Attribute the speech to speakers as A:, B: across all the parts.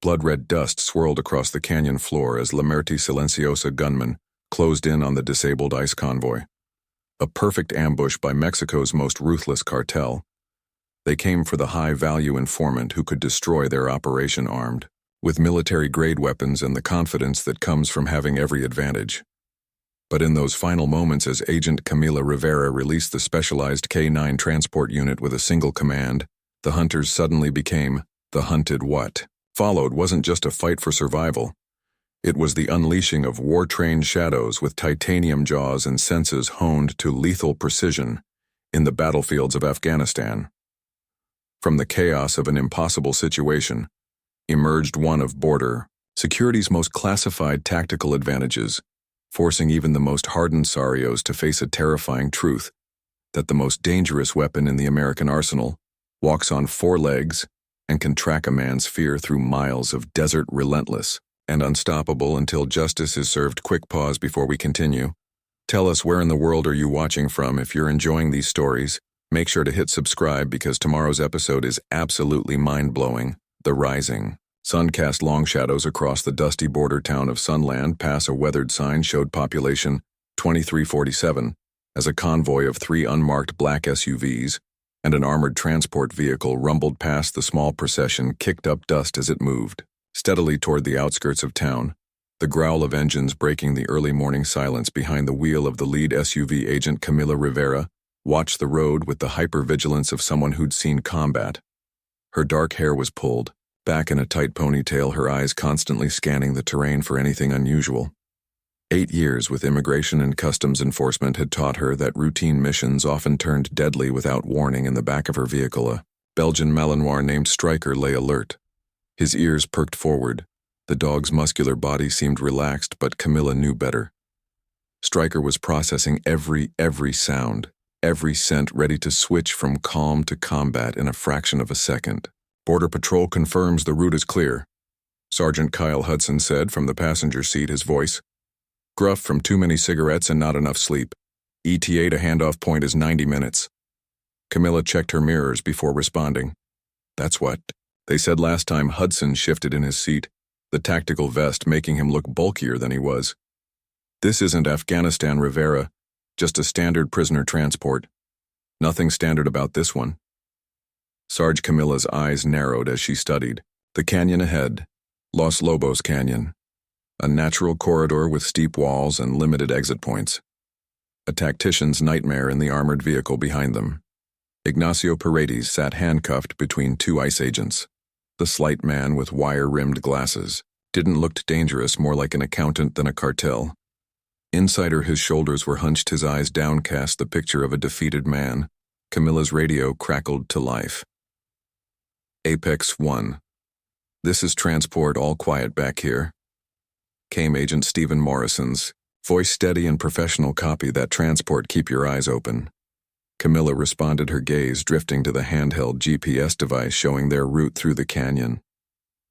A: Blood-red dust swirled across the canyon floor as Muerte Silenciosa gunmen closed in on the disabled ICE convoy. A perfect ambush by Mexico's most ruthless cartel. They came for the high-value informant who could destroy their operation armed, with military-grade weapons and the confidence that comes from having every advantage. But in those final moments as Agent Camila Rivera released the specialized K9 transport unit with a single command, the hunters suddenly became the hunted. What followed wasn't just a fight for survival. It was the unleashing of war-trained shadows with titanium jaws and senses honed to lethal precision in the battlefields of Afghanistan. From the chaos of an impossible situation emerged one of border security's most classified tactical advantages, forcing even the most hardened sicarios to face a terrifying truth that the most dangerous weapon in the American arsenal walks on four legs and can track a man's fear through miles of desert. Relentless and unstoppable until justice is served. Quick pause before we continue. Tell us, where in the world are you watching from? If you're enjoying these stories, make sure to hit subscribe because tomorrow's episode is absolutely mind-blowing. The Rising. Sun cast long shadows across the dusty border town of Sunland. Pass a weathered sign showed population 2347 as a convoy of 3 unmarked black SUVs and an armored transport vehicle rumbled past. The small procession kicked up dust as it moved steadily toward the outskirts of town, the growl of engines breaking the early morning silence. Behind the wheel of the lead SUV, Agent Camila Rivera watched the road with the hypervigilance of someone who'd seen combat. Her dark hair was pulled back in a tight ponytail, her eyes constantly scanning the terrain for anything unusual. 8 years with immigration and customs enforcement had taught her that routine missions often turned deadly without warning. In the back of her vehicle, a Belgian Malinois named Stryker lay alert. His ears perked forward. The dog's muscular body seemed relaxed, but Camila knew better. Stryker was processing every sound, every scent, ready to switch from calm to combat in a fraction of a second. Border Patrol confirms the route is clear, Sergeant Kyle Hudson said from the passenger seat, his voice gruff from too many cigarettes and not enough sleep. ETA to handoff point is 90 minutes. Camila checked her mirrors before responding. That's what they said last time. Hudson shifted in his seat, the tactical vest making him look bulkier than he was. This isn't Afghanistan, Rivera, just a standard prisoner transport. Nothing standard about this one. Sarge Camila's eyes narrowed as she studied the canyon ahead, Los Lobos Canyon, a natural corridor with steep walls and limited exit points. A tactician's nightmare in the armored vehicle behind them. Ignacio Paredes sat handcuffed between 2 ICE agents. The slight man with wire-rimmed glasses didn't look dangerous, more like an accountant than a cartel. Inside her, his shoulders were hunched, his eyes downcast, the picture of a defeated man. Camila's radio crackled to life. Apex 1. This is transport, all quiet back here. Came Agent Stephen Morrison's voice, steady and professional. Copy that, transport, keep your eyes open. Camila responded, her gaze drifting to the handheld GPS device showing their route through the canyon.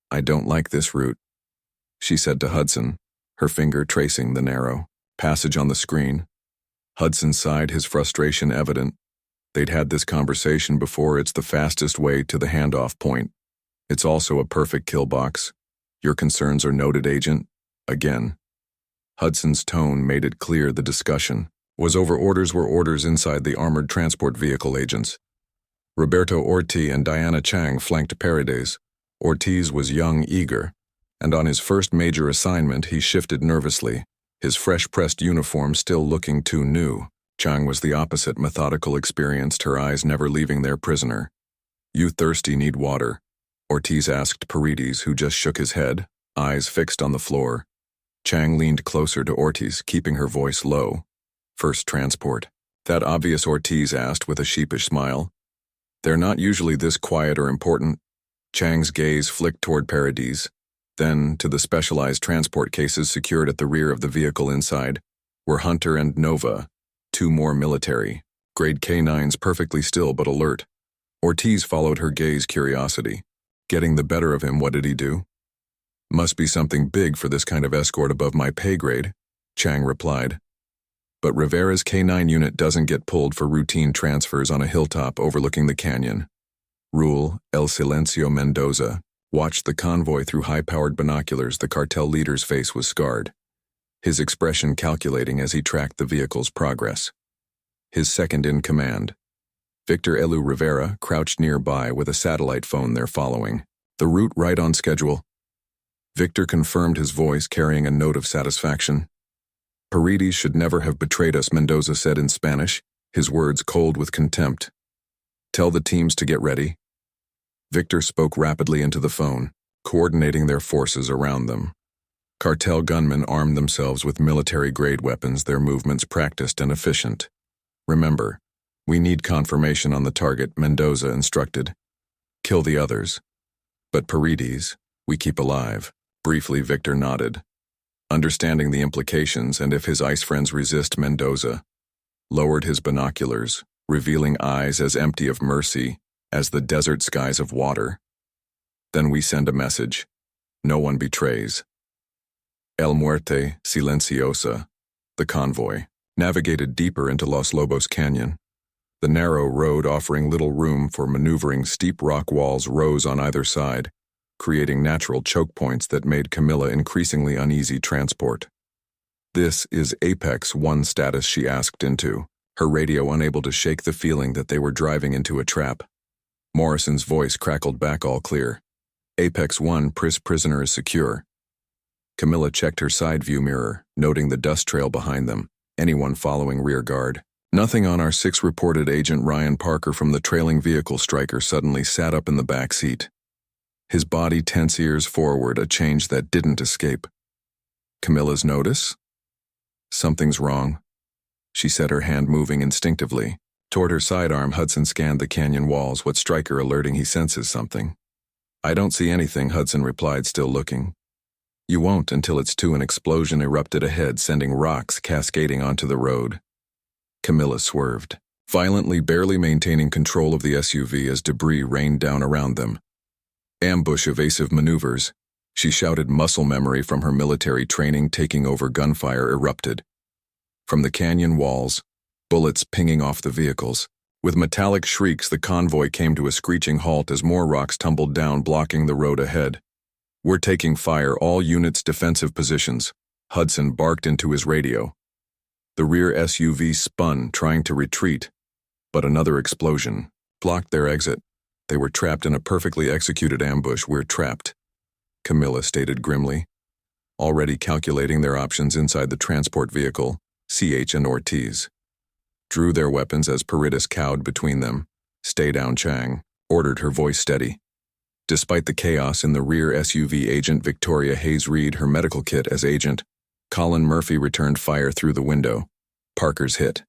A: I don't like this route, she said to Hudson, her finger tracing the narrow passage on the screen. Hudson sighed, his frustration evident. They'd had this conversation before. It's the fastest way to the handoff point. It's also a perfect kill box. Your concerns are noted, Agent. Again. Hudson's tone made it clear the discussion was over. Orders were orders inside the armored transport vehicle. Agents Roberto Ortiz and Diana Chang flanked Paredes. Ortiz was young, eager, and on his first major assignment he shifted nervously, his fresh-pressed uniform still looking too new. Chang was the opposite, methodical, experienced, her eyes never leaving their prisoner. You thirsty, need water? Ortiz asked Paredes, who just shook his head, eyes fixed on the floor. Chang leaned closer to Ortiz, keeping her voice low. First transport. That obvious? Ortiz asked with a sheepish smile. They're not usually this quiet or important. Chang's gaze flicked toward Paredes, then to the specialized transport cases secured at the rear of the vehicle. Inside were Hunter and Nova, 2 more military grade K9s, perfectly still but alert. Ortiz followed her gaze, curiosity getting the better of him. What did he do? Must be something big for this kind of escort, above my pay grade, Chang replied. But Rivera's K9 unit doesn't get pulled for routine transfers on a hilltop overlooking the canyon. Rule El Silencio Mendoza, watched the convoy through high-powered binoculars. The cartel leader's face was scarred, his expression calculating as he tracked the vehicle's progress. His second-in-command, Victor Elu Rivera, crouched nearby with a satellite phone they're following. The route right on schedule. Victor confirmed, his voice carrying a note of satisfaction. Paredes should never have betrayed us, Mendoza said in Spanish, his words cold with contempt. Tell the teams to get ready. Victor spoke rapidly into the phone, coordinating their forces around them. Cartel gunmen armed themselves with military-grade weapons, their movements practiced and efficient. Remember, we need confirmation on the target, Mendoza instructed. Kill the others. But Paredes, we keep alive. Briefly, Victor nodded, understanding the implications, and if his ice friends resist, Mendoza lowered his binoculars, revealing eyes as empty of mercy as the desert skies of water. Then we send a message. No one betrays. El Muerte Silenciosa, the convoy, navigated deeper into Los Lobos Canyon. The narrow road, offering little room for maneuvering, steep rock walls rose on either side, creating natural choke points that made Camila increasingly uneasy transport. This is Apex 1 status, she asked into, her radio unable to shake the feeling that they were driving into a trap. Morrison's voice crackled back, all clear. Apex 1, prisoner is secure. Camila checked her side view mirror, noting the dust trail behind them, anyone following rear guard. Nothing on our 6, reported Agent Ryan Parker from the trailing vehicle. Stryker suddenly sat up in the back seat, his body tense, ears forward, a change that didn't escape. Camila's notice? Something's wrong. She said, her hand moving instinctively. Toward her sidearm, Hudson scanned the canyon walls, what Stryker alerting he senses something. I don't see anything, Hudson replied, still looking. You won't until it's two. An explosion erupted ahead, sending rocks cascading onto the road. Camila swerved, violently, barely maintaining control of the SUV as debris rained down around them. Ambush, evasive maneuvers, she shouted, muscle memory from her military training taking over. Gunfire erupted. From the canyon walls, bullets pinging off the vehicles. With metallic shrieks, the convoy came to a screeching halt as more rocks tumbled down, blocking the road ahead. We're taking fire, all units defensive positions, Hudson barked into his radio. The rear SUV spun, trying to retreat, but another explosion blocked their exit. They were trapped in a perfectly executed ambush. We're trapped, Camila stated grimly, already calculating their options inside the transport vehicle. CH and Ortiz drew their weapons as Paredes cowed between them. Stay down, Chang ordered, her voice steady. Despite the chaos in the rear SUV, Agent Victoria Hayes Reed, her medical kit as agent. Colin Murphy returned fire through the window. Parker's hit.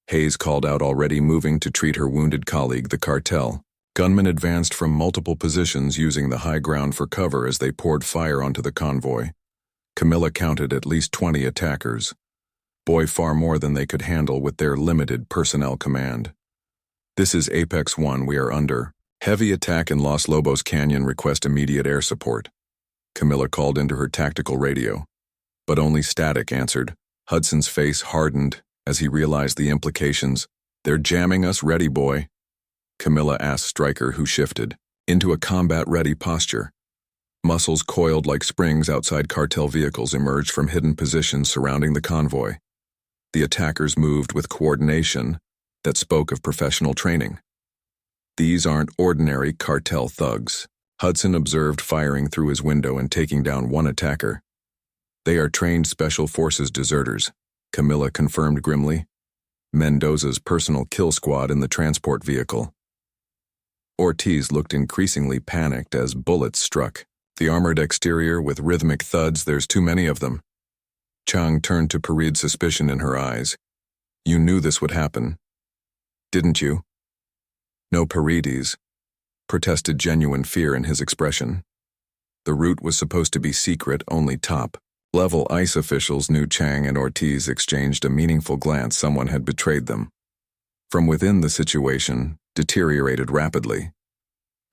A: Hayes called out, already moving to treat her wounded colleague. The cartel gunmen advanced from multiple positions, using the high ground for cover as they poured fire onto the convoy. Camila counted at least 20 attackers. Boy, far more than they could handle with their limited personnel command. This is Apex 1, we are under heavy attack in Los Lobos Canyon, request immediate air support. Camila called into her tactical radio, but only static answered. Hudson's face hardened as he realized the implications. They're jamming us, ready, boy? Camila asked Stryker, who shifted into a combat-ready posture. Muscles coiled like springs outside cartel vehicles emerged from hidden positions surrounding the convoy. The attackers moved with coordination that spoke of professional training. These aren't ordinary cartel thugs, Hudson observed, firing through his window and taking down one attacker. They are trained special forces deserters, Camila confirmed grimly. Mendoza's personal kill squad in the transport vehicle. Ortiz looked increasingly panicked as bullets struck the armored exterior with rhythmic thuds. There's too many of them. Chang turned to Paredes, suspicion in her eyes. You knew this would happen, didn't you? No, Paredes protested, genuine fear in his expression. The route was supposed to be secret, only top-level ICE officials knew. Chang and Ortiz exchanged a meaningful glance. Someone had betrayed them. From within, the situation deteriorated rapidly.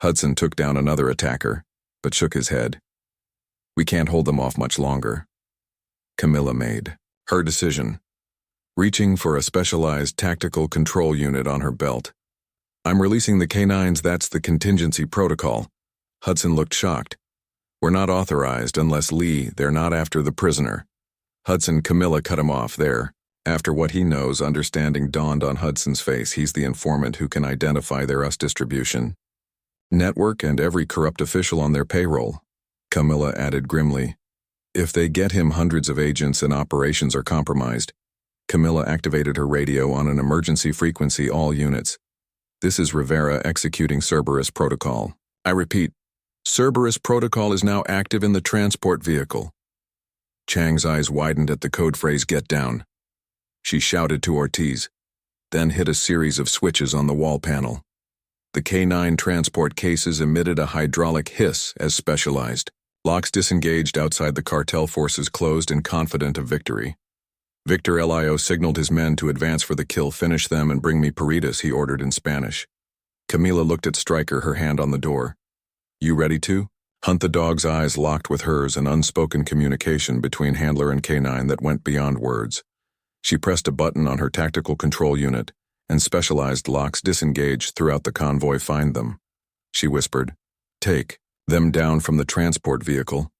A: Hudson took down another attacker, but shook his head. We can't hold them off much longer. Camila made her decision, reaching for a specialized tactical control unit on her belt. I'm releasing the K9s, that's the contingency protocol. Hudson looked shocked. We're not authorized unless they're not after the prisoner. Camila cut him off there. After what he knows, understanding dawned on Hudson's face. He's the informant who can identify their distribution network and every corrupt official on their payroll. Camila added grimly. If they get him, hundreds of agents and operations are compromised. Camila activated her radio on an emergency frequency. All units. This is Rivera executing Cerberus protocol. I repeat, Cerberus protocol is now active in the transport vehicle. Chang's eyes widened at the code phrase, get down. She shouted to Ortiz, then hit a series of switches on the wall panel. The K9 transport cases emitted a hydraulic hiss as specialized. Locks disengaged outside the cartel forces closed and confident of victory. Victor Lio signaled his men to advance for the kill. Finish them and bring me Peritas, he ordered in Spanish. Camila looked at Stryker, her hand on the door. You ready to? The dog's eyes locked with hers, an unspoken communication between handler and K9 that went beyond words. She pressed a button on her tactical control unit, and specialized locks disengaged throughout the convoy. Find them. She whispered. Take them down from the transport vehicle.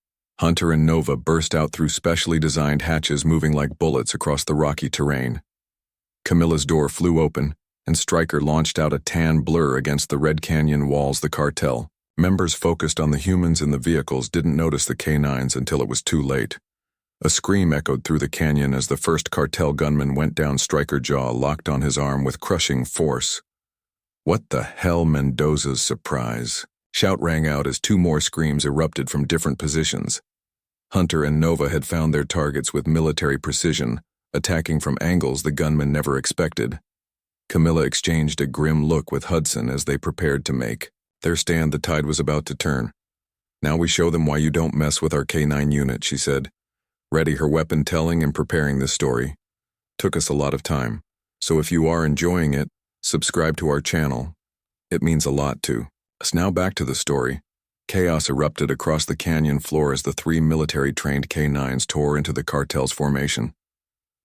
A: Hunter and Nova burst out through specially designed hatches, moving like bullets across the rocky terrain. Camila's door flew open, and Stryker launched out a tan blur against the red canyon walls. The cartel members focused on the humans in the vehicles didn't notice the K9s until it was too late. A scream echoed through the canyon as the first cartel gunman went down. Stryker's jaw locked on his arm with crushing force. What the hell? Mendoza's surprise shout rang out as two more screams erupted from different positions. Hunter and Nova had found their targets with military precision, attacking from angles the gunmen never expected. Camila exchanged a grim look with Hudson as they prepared to make their stand. The tide was about to turn. Now we show them why you don't mess with our K9 unit, she said. Ready her weapon. Telling and preparing this story took us a lot of time, so if you are enjoying it, subscribe to our channel. It means a lot to us. Now back to the story. Chaos erupted across the canyon floor as the three military-trained K9s tore into the cartel's formation.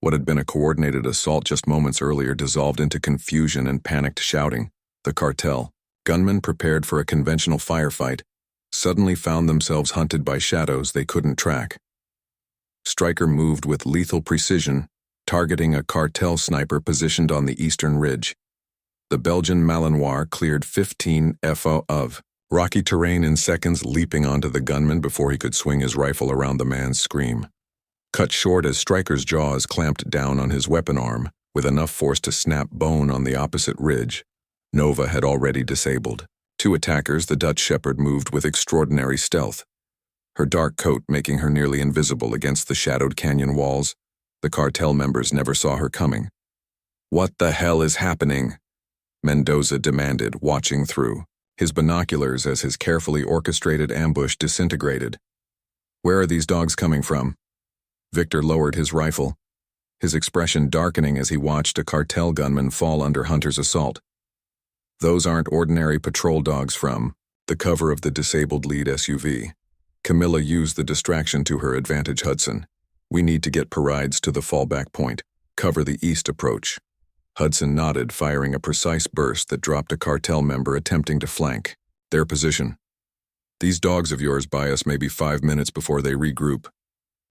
A: What had been a coordinated assault just moments earlier dissolved into confusion and panicked shouting. The cartel gunmen, prepared for a conventional firefight, suddenly found themselves hunted by shadows they couldn't track. Stryker moved with lethal precision, targeting a cartel sniper positioned on the eastern ridge. The Belgian Malinois cleared 15 FO of rocky terrain in seconds, leaping onto the gunman before he could swing his rifle around the man's scream. Cut short as Stryker's jaws clamped down on his weapon arm, with enough force to snap bone on the opposite ridge. Nova had already disabled two attackers. The Dutch Shepherd moved with extraordinary stealth, her dark coat making her nearly invisible against the shadowed canyon walls. The cartel members never saw her coming. What the hell is happening? Mendoza demanded, watching through his binoculars as his carefully orchestrated ambush disintegrated. Where are these dogs coming from? Victor lowered his rifle, his expression darkening as he watched a cartel gunman fall under Hunter's assault. Those aren't ordinary patrol dogs from the cover of the disabled lead SUV. Camila used the distraction to her advantage. Hudson, we need to get Peritas to the fallback point. Cover the east approach. Hudson nodded, firing a precise burst that dropped a cartel member attempting to flank their position. These dogs of yours buy us maybe 5 minutes before they regroup.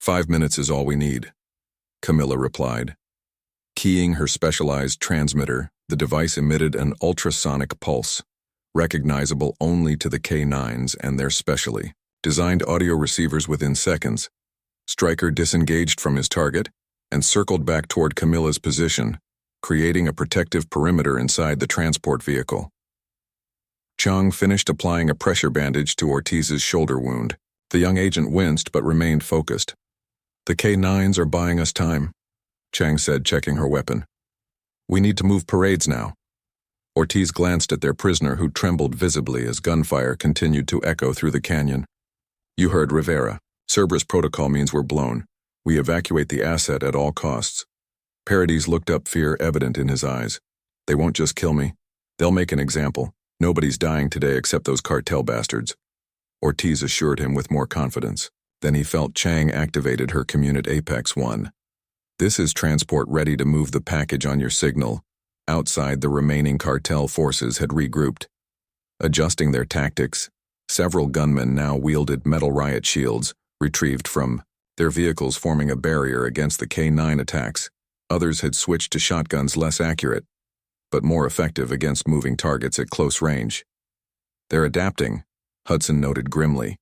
A: 5 minutes is all we need, Camila replied. Keying her specialized transmitter, the device emitted an ultrasonic pulse, recognizable only to the K9s and their specially designed audio receivers. Within seconds, Stryker disengaged from his target and circled back toward Camila's position, creating a protective perimeter inside the transport vehicle. Chang finished applying a pressure bandage to Ortiz's shoulder wound. The young agent winced but remained focused. The K9s are buying us time, Chang said, checking her weapon. We need to move Peritas now. Ortiz glanced at their prisoner, who trembled visibly as gunfire continued to echo through the canyon. You heard Rivera. Cerberus protocol means we're blown. We evacuate the asset at all costs. Peritas looked up, fear evident in his eyes. They won't just kill me. They'll make an example. Nobody's dying today except those cartel bastards, Ortiz assured him with more confidence. Then he felt Chang activated her Communit Apex 1. This is transport ready to move the package on your signal. Outside, the remaining cartel forces had regrouped, adjusting their tactics, Several gunmen now wielded metal riot shields, retrieved from their vehicles, forming a barrier against the K9 attacks. Others had switched to shotguns, less accurate, but more effective against moving targets at close range. "They're adapting," Hudson noted grimly.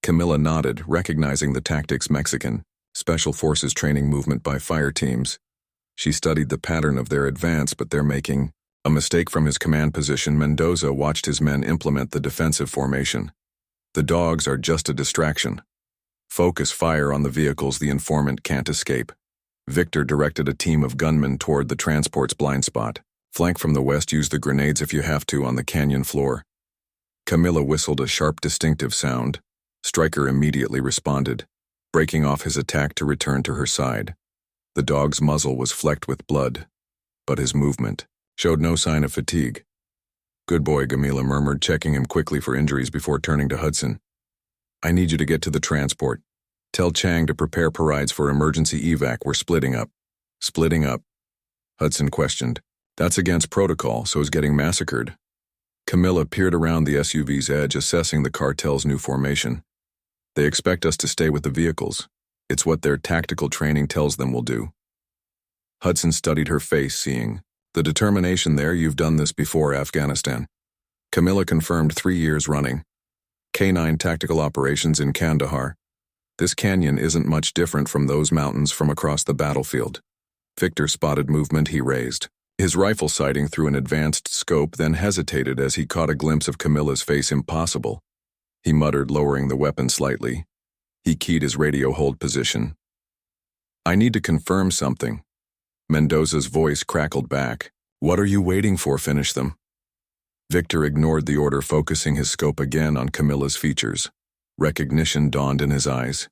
A: Camila nodded, recognizing the tactics: Mexican Special Forces training movement by fire teams. She studied the pattern of their advance, but they're making a mistake. From his command position, Mendoza watched his men implement the defensive formation. "The dogs are just a distraction. Focus fire on the vehicles the informant can't escape." Victor directed a team of gunmen toward the transport's blind spot. "Flank from the west, use the grenades if you have to on the canyon floor." Camila whistled a sharp, distinctive sound. Stryker immediately responded, breaking off his attack to return to her side. The dog's muzzle was flecked with blood, but his movement showed no sign of fatigue. "Good boy," Camila murmured, checking him quickly for injuries before turning to Hudson. "I need you to get to the transport. Tell Chang to prepare parides for emergency evac. We're splitting up." "Splitting up?" Hudson questioned. "That's against protocol, so is getting massacred." Camila peered around the SUV's edge, assessing the cartel's new formation. "They expect us to stay with the vehicles. It's what their tactical training tells them we'll do." Hudson studied her face, seeing the determination there. "You've done this before, Afghanistan." Camila confirmed, 3 years running. K9 tactical operations in Kandahar. "This canyon isn't much different from those mountains from across the battlefield." Victor spotted movement. He raised his rifle sighting through an advanced scope, then hesitated as he caught a glimpse of Camila's face. "Impossible," he muttered, lowering the weapon slightly. He keyed his radio hold position. "I need to confirm something." Mendoza's voice crackled back. "What are you waiting for? Finish them." Victor ignored the order, focusing his scope again on Camila's features. Recognition dawned in his eyes.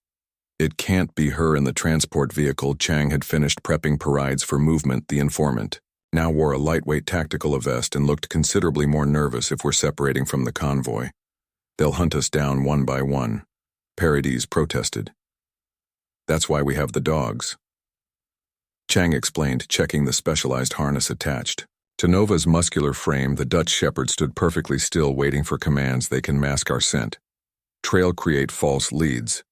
A: It can't be her in the transport vehicle. Chang had finished prepping parides for movement. The informant now wore a lightweight tactical vest and looked considerably more nervous. "If we're separating from the convoy, they'll hunt us down one by one," Paradis protested. "That's why we have the dogs," Chang explained, checking the specialized harness attached. To Nova's muscular frame, the Dutch shepherd stood perfectly still, waiting for commands. "They can mask our scent. Trail, create false leads."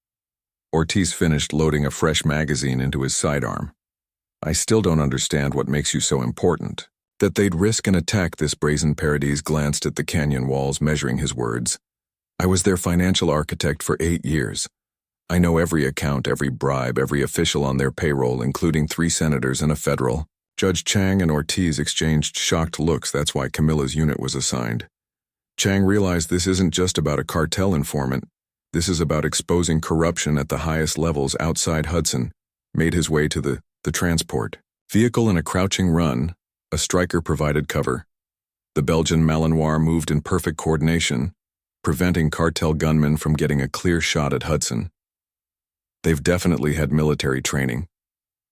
A: Ortiz finished loading a fresh magazine into his sidearm. "I still don't understand what makes you so important. That they'd risk an attack this brazen." Paradis glanced at the canyon walls, measuring his words. "I was their financial architect for 8 years. I know every account, every bribe, every official on their payroll, including 3 senators and a federal." Judge Chang and Ortiz exchanged shocked looks. That's why Camila's unit was assigned. Chang realized this isn't just about a cartel informant. This is about exposing corruption at the highest levels. Outside, Hudson made his way to the transport vehicle. In a crouching run, a Stryker provided cover. The Belgian Malinois moved in perfect coordination, preventing cartel gunmen from getting a clear shot at Hudson. "They've definitely had military training,"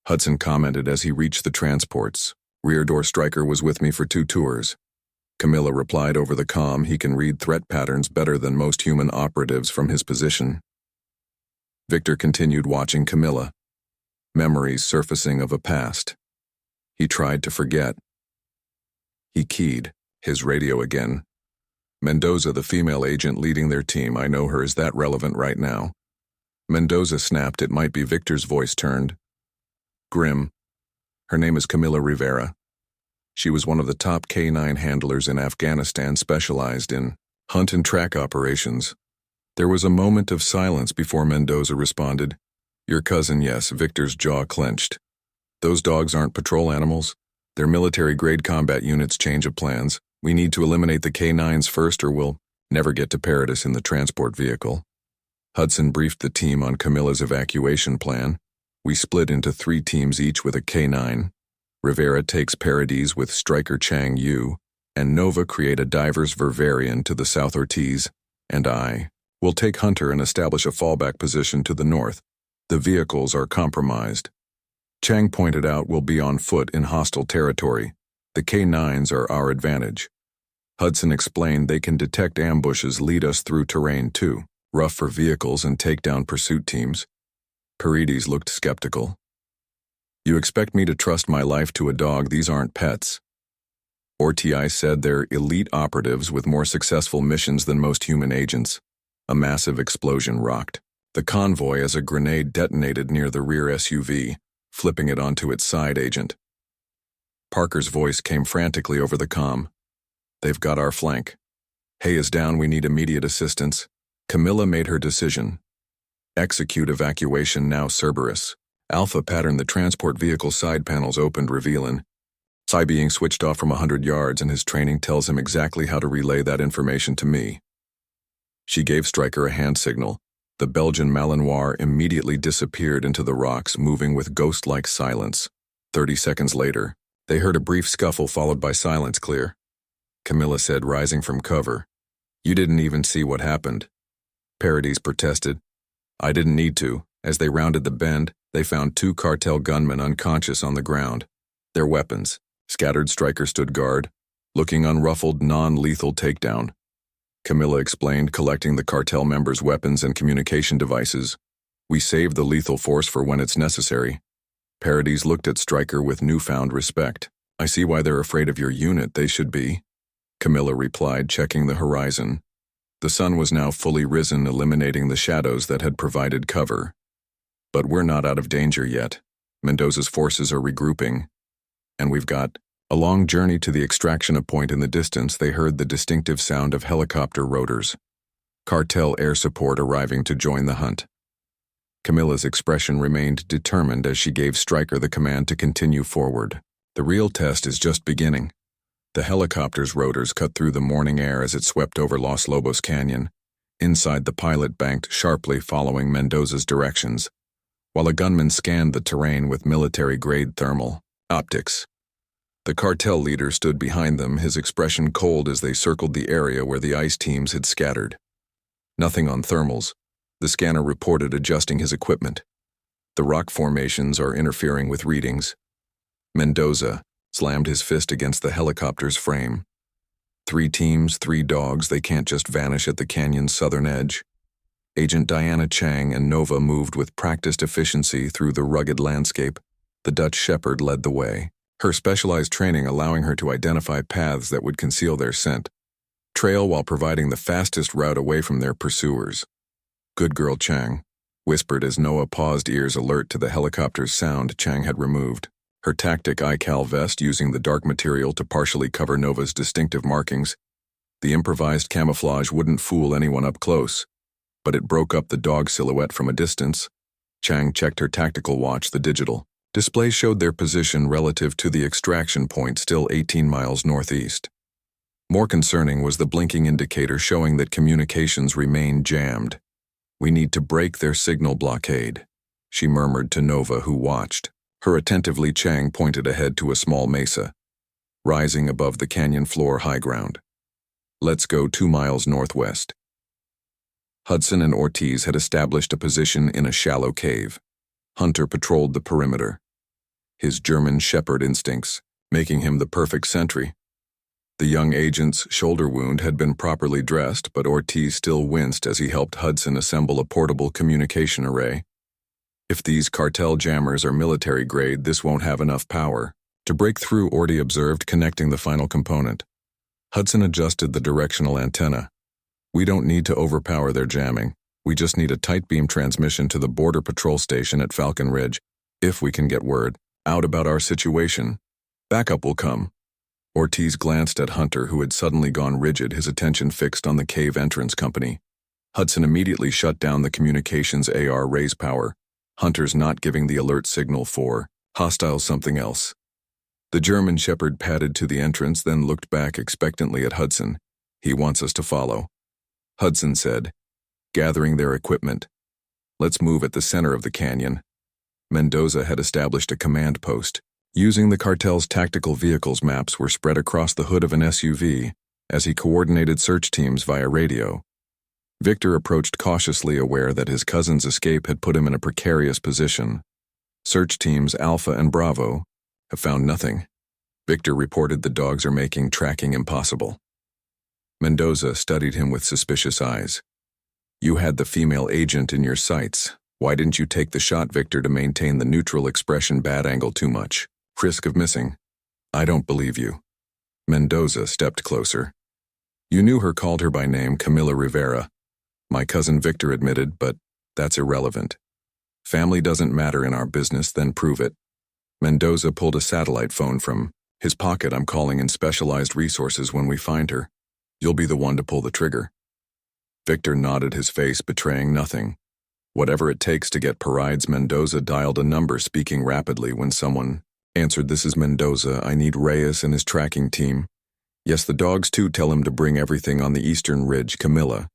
A: Hudson commented as he reached the transports. "Rear door Stryker was with me for 2 tours. Camila replied over the comm. "He can read threat patterns better than most human operatives from his position." Victor continued watching Camila, memories surfacing of a past he tried to forget. He keyed his radio again. "Mendoza, the female agent leading their team. I know her. Is that relevant right now?" Mendoza snapped. It might be. Victor's voice turned grim. "Her name is Camila Rivera. She was one of the top K9 handlers in Afghanistan, specialized in hunt and track operations." There was a moment of silence before Mendoza responded. "Your cousin, yes." Victor's jaw clenched. "Those dogs aren't patrol animals. They're military-grade combat units. Change of plans. We need to eliminate the K9s first, or we'll never get to Paradis in the transport vehicle." Hudson briefed the team on Camila's evacuation plan. "We split into 3 teams, each with a K9. Rivera takes Paradis with Stryker Chang Yu, and Nova create a diver's Vervarian to the south. Ortiz and I will take Hunter and establish a fallback position to the north. The vehicles are compromised." Chang pointed out, "We'll be on foot in hostile territory. The K9s are our advantage." Hudson explained, "They can detect ambushes, lead us through terrain too. Rough for vehicles and take down pursuit teams." Paradis looked skeptical. "You expect me to trust my life to a dog? These aren't pets." Ortiz said they're elite operatives with more successful missions than most human agents. A massive explosion rocked the convoy as a grenade detonated near the rear SUV, flipping it onto its side agent. Parker's voice came frantically over the comm. "They've got our flank. Hay is down, we need immediate assistance." Camila made her decision. Execute evacuation now, Cerberus. Alpha patterned the transport vehicle side panels opened, revealing Psy being switched off from 100 yards, and his training tells him exactly how to relay that information to me. She gave Stryker a hand signal. The Belgian Malinois immediately disappeared into the rocks, moving with ghost-like silence. 30 seconds later, they heard a brief scuffle followed by silence. "Clear," Camila said, rising from cover. "You didn't even see what happened," Paradis protested. "I didn't need to." As they rounded the bend, they found 2 cartel gunmen unconscious on the ground. Their weapons scattered. Stryker stood guard, looking unruffled, non-lethal takedown. Camila explained, collecting the cartel members' weapons and communication devices. "We save the lethal force for when it's necessary." Paradis looked at Stryker with newfound respect. "I see why they're afraid of your unit. They should be," Camila replied, checking the horizon. The sun was now fully risen, eliminating the shadows that had provided cover. "But we're not out of danger yet. Mendoza's forces are regrouping. And we've got a long journey to the extraction point." In the distance, they heard the distinctive sound of helicopter rotors. Cartel air support arriving to join the hunt. Camila's expression remained determined as she gave Stryker the command to continue forward. "The real test is just beginning." The helicopter's rotors cut through the morning air as it swept over Los Lobos Canyon. Inside, the pilot banked sharply, following Mendoza's directions, while a gunman scanned the terrain with military-grade thermal optics. The cartel leader stood behind them, his expression cold as they circled the area where the ICE teams had scattered. "Nothing on thermals," the scanner reported, adjusting his equipment. "The rock formations are interfering with readings." Mendoza slammed his fist against the helicopter's frame. 3 teams, 3 dogs, they can't just vanish at the canyon's southern edge." Agent Diana Chang and Nova moved with practiced efficiency through the rugged landscape. The Dutch Shepherd led the way, her specialized training allowing her to identify paths that would conceal their scent, trail while providing the fastest route away from their pursuers. "Good girl, Chang," whispered as Noah paused, ears alert to the helicopter's sound Chang had removed. Her tactic iCal vest using the dark material to partially cover Nova's distinctive markings. The improvised camouflage wouldn't fool anyone up close, but it broke up the dog silhouette from a distance. Chang checked her tactical watch. The digital display showed their position relative to the extraction point, still 18 miles northeast. More concerning was the blinking indicator showing that communications remained jammed. "We need to break their signal blockade," she murmured to Nova, who watched. Her attentively, Chang pointed ahead to a small mesa, rising above the canyon floor high ground. "Let's go 2 miles northwest." Hudson and Ortiz had established a position in a shallow cave. Hunter patrolled the perimeter, his German shepherd instincts making him the perfect sentry. The young agent's shoulder wound had been properly dressed, but Ortiz still winced as he helped Hudson assemble a portable communication array. "If these cartel jammers are military grade, this won't have enough power to break through," Orty observed, connecting the final component. Hudson adjusted the directional antenna. "We don't need to overpower their jamming. We just need a tight beam transmission to the border patrol station at Falcon Ridge. If we can get word out about our situation, backup will come." Ortiz glanced at Hunter, who had suddenly gone rigid, his attention fixed on the cave entrance company. Hudson immediately shut down the communications AR raise power. Hunter's not giving the alert signal for hostile something else. The German shepherd padded to the entrance, then looked back expectantly at Hudson. "He wants us to follow," Hudson said, gathering their equipment. "Let's move at the center of the canyon." Mendoza had established a command post. Using the cartel's tactical vehicles, maps were spread across the hood of an SUV as he coordinated search teams via radio. Victor approached cautiously, aware that his cousin's escape had put him in a precarious position. "Search teams Alpha and Bravo have found nothing," Victor reported. "The dogs are making tracking impossible." Mendoza studied him with suspicious eyes. "You had the female agent in your sights. Why didn't you take the shot?" Victor to maintain the neutral expression. "Bad angle, too much risk of missing." "I don't believe you," Mendoza stepped closer. You knew her, called her by name, Camila Rivera. My cousin Victor admitted, but that's irrelevant. Family doesn't matter in our business, then prove it. Mendoza pulled a satellite phone from his pocket. I'm calling in specialized resources when we find her. You'll be the one to pull the trigger. Victor nodded, his face betraying nothing. Whatever it takes to get Parides. Mendoza dialed a number, speaking rapidly. When someone answered, "This is Mendoza. I need Reyes and his tracking team." "Yes, the dogs too. Tell him to bring everything on the eastern ridge." Camila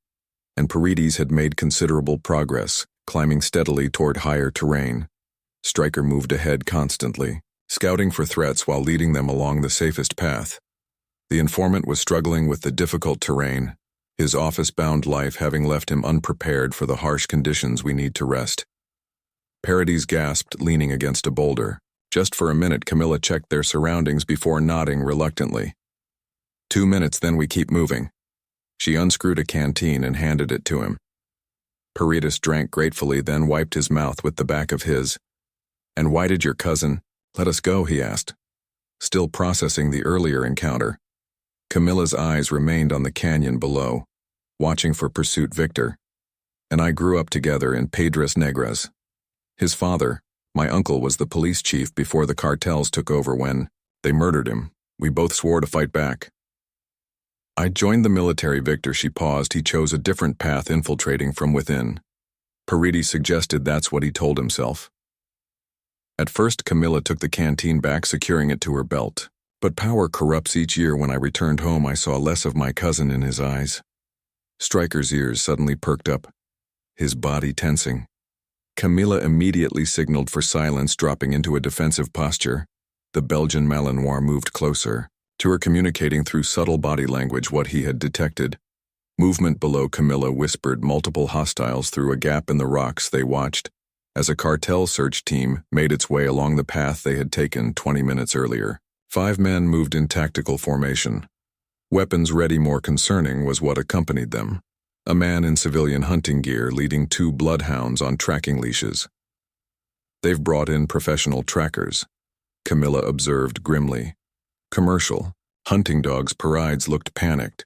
A: and Parides had made considerable progress, climbing steadily toward higher terrain. Stryker moved ahead constantly, scouting for threats while leading them along the safest path. The informant was struggling with the difficult terrain, his office-bound life having left him unprepared for the harsh conditions. "We need to rest." Parides gasped, leaning against a boulder. Just for a minute. Camila checked their surroundings before nodding reluctantly. 2 minutes, then we keep moving. She unscrewed a canteen and handed it to him. Parides drank gratefully, then wiped his mouth with the back of his. "And why did your cousin let us go?" he asked, still processing the earlier encounter. Camila's eyes remained on the canyon below, watching for pursuit. "Victor and I grew up together in Piedras Negras. His father, my uncle, was the police chief before the cartels took over. When they murdered him, we both swore to fight back. I joined the military." Victor, she paused. "He chose a different path, infiltrating from within." Parides suggested that's what he told himself. At first, Camila took the canteen back, securing it to her belt. "But power corrupts. Each year when I returned home, I saw less of my cousin in his eyes." Stryker's ears suddenly perked up, his body tensing. Camila immediately signaled for silence, dropping into a defensive posture. The Belgian Malinois moved closer to her, communicating through subtle body language what he had detected. Movement below. Camila whispered, "Multiple hostiles through a gap in the rocks." They watched as a cartel search team made its way along the path they had taken 20 minutes earlier. 5 men moved in tactical formation. Weapons ready. More concerning was what accompanied them. A man in civilian hunting gear leading 2 bloodhounds on tracking leashes. "They've brought in professional trackers," Camila observed grimly. "Commercial hunting dogs." Parides looked panicked.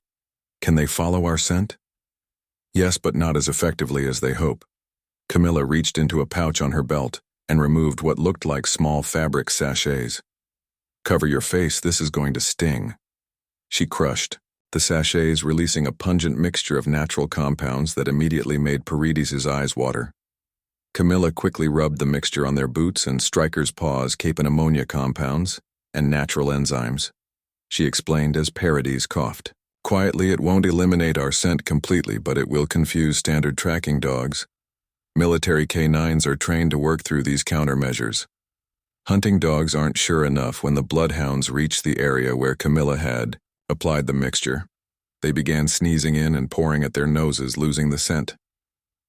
A: "Can they follow our scent?" "Yes, but not as effectively as they hope." Camila reached into a pouch on her belt and removed what looked like small fabric sachets. "Cover your face, this is going to sting." She crushed the sachets, releasing a pungent mixture of natural compounds that immediately made Parides' eyes water. Camila quickly rubbed the mixture on their boots and Stryker's paws. "Cape and ammonia compounds and natural enzymes," she explained as Parides coughed. "Quietly, it won't eliminate our scent completely, but it will confuse standard tracking dogs. Military K9s are trained to work through these countermeasures. Hunting dogs aren't sure enough." When the bloodhounds reached the area where Camila had applied the mixture, they began sneezing in and pouring at their noses, losing the scent.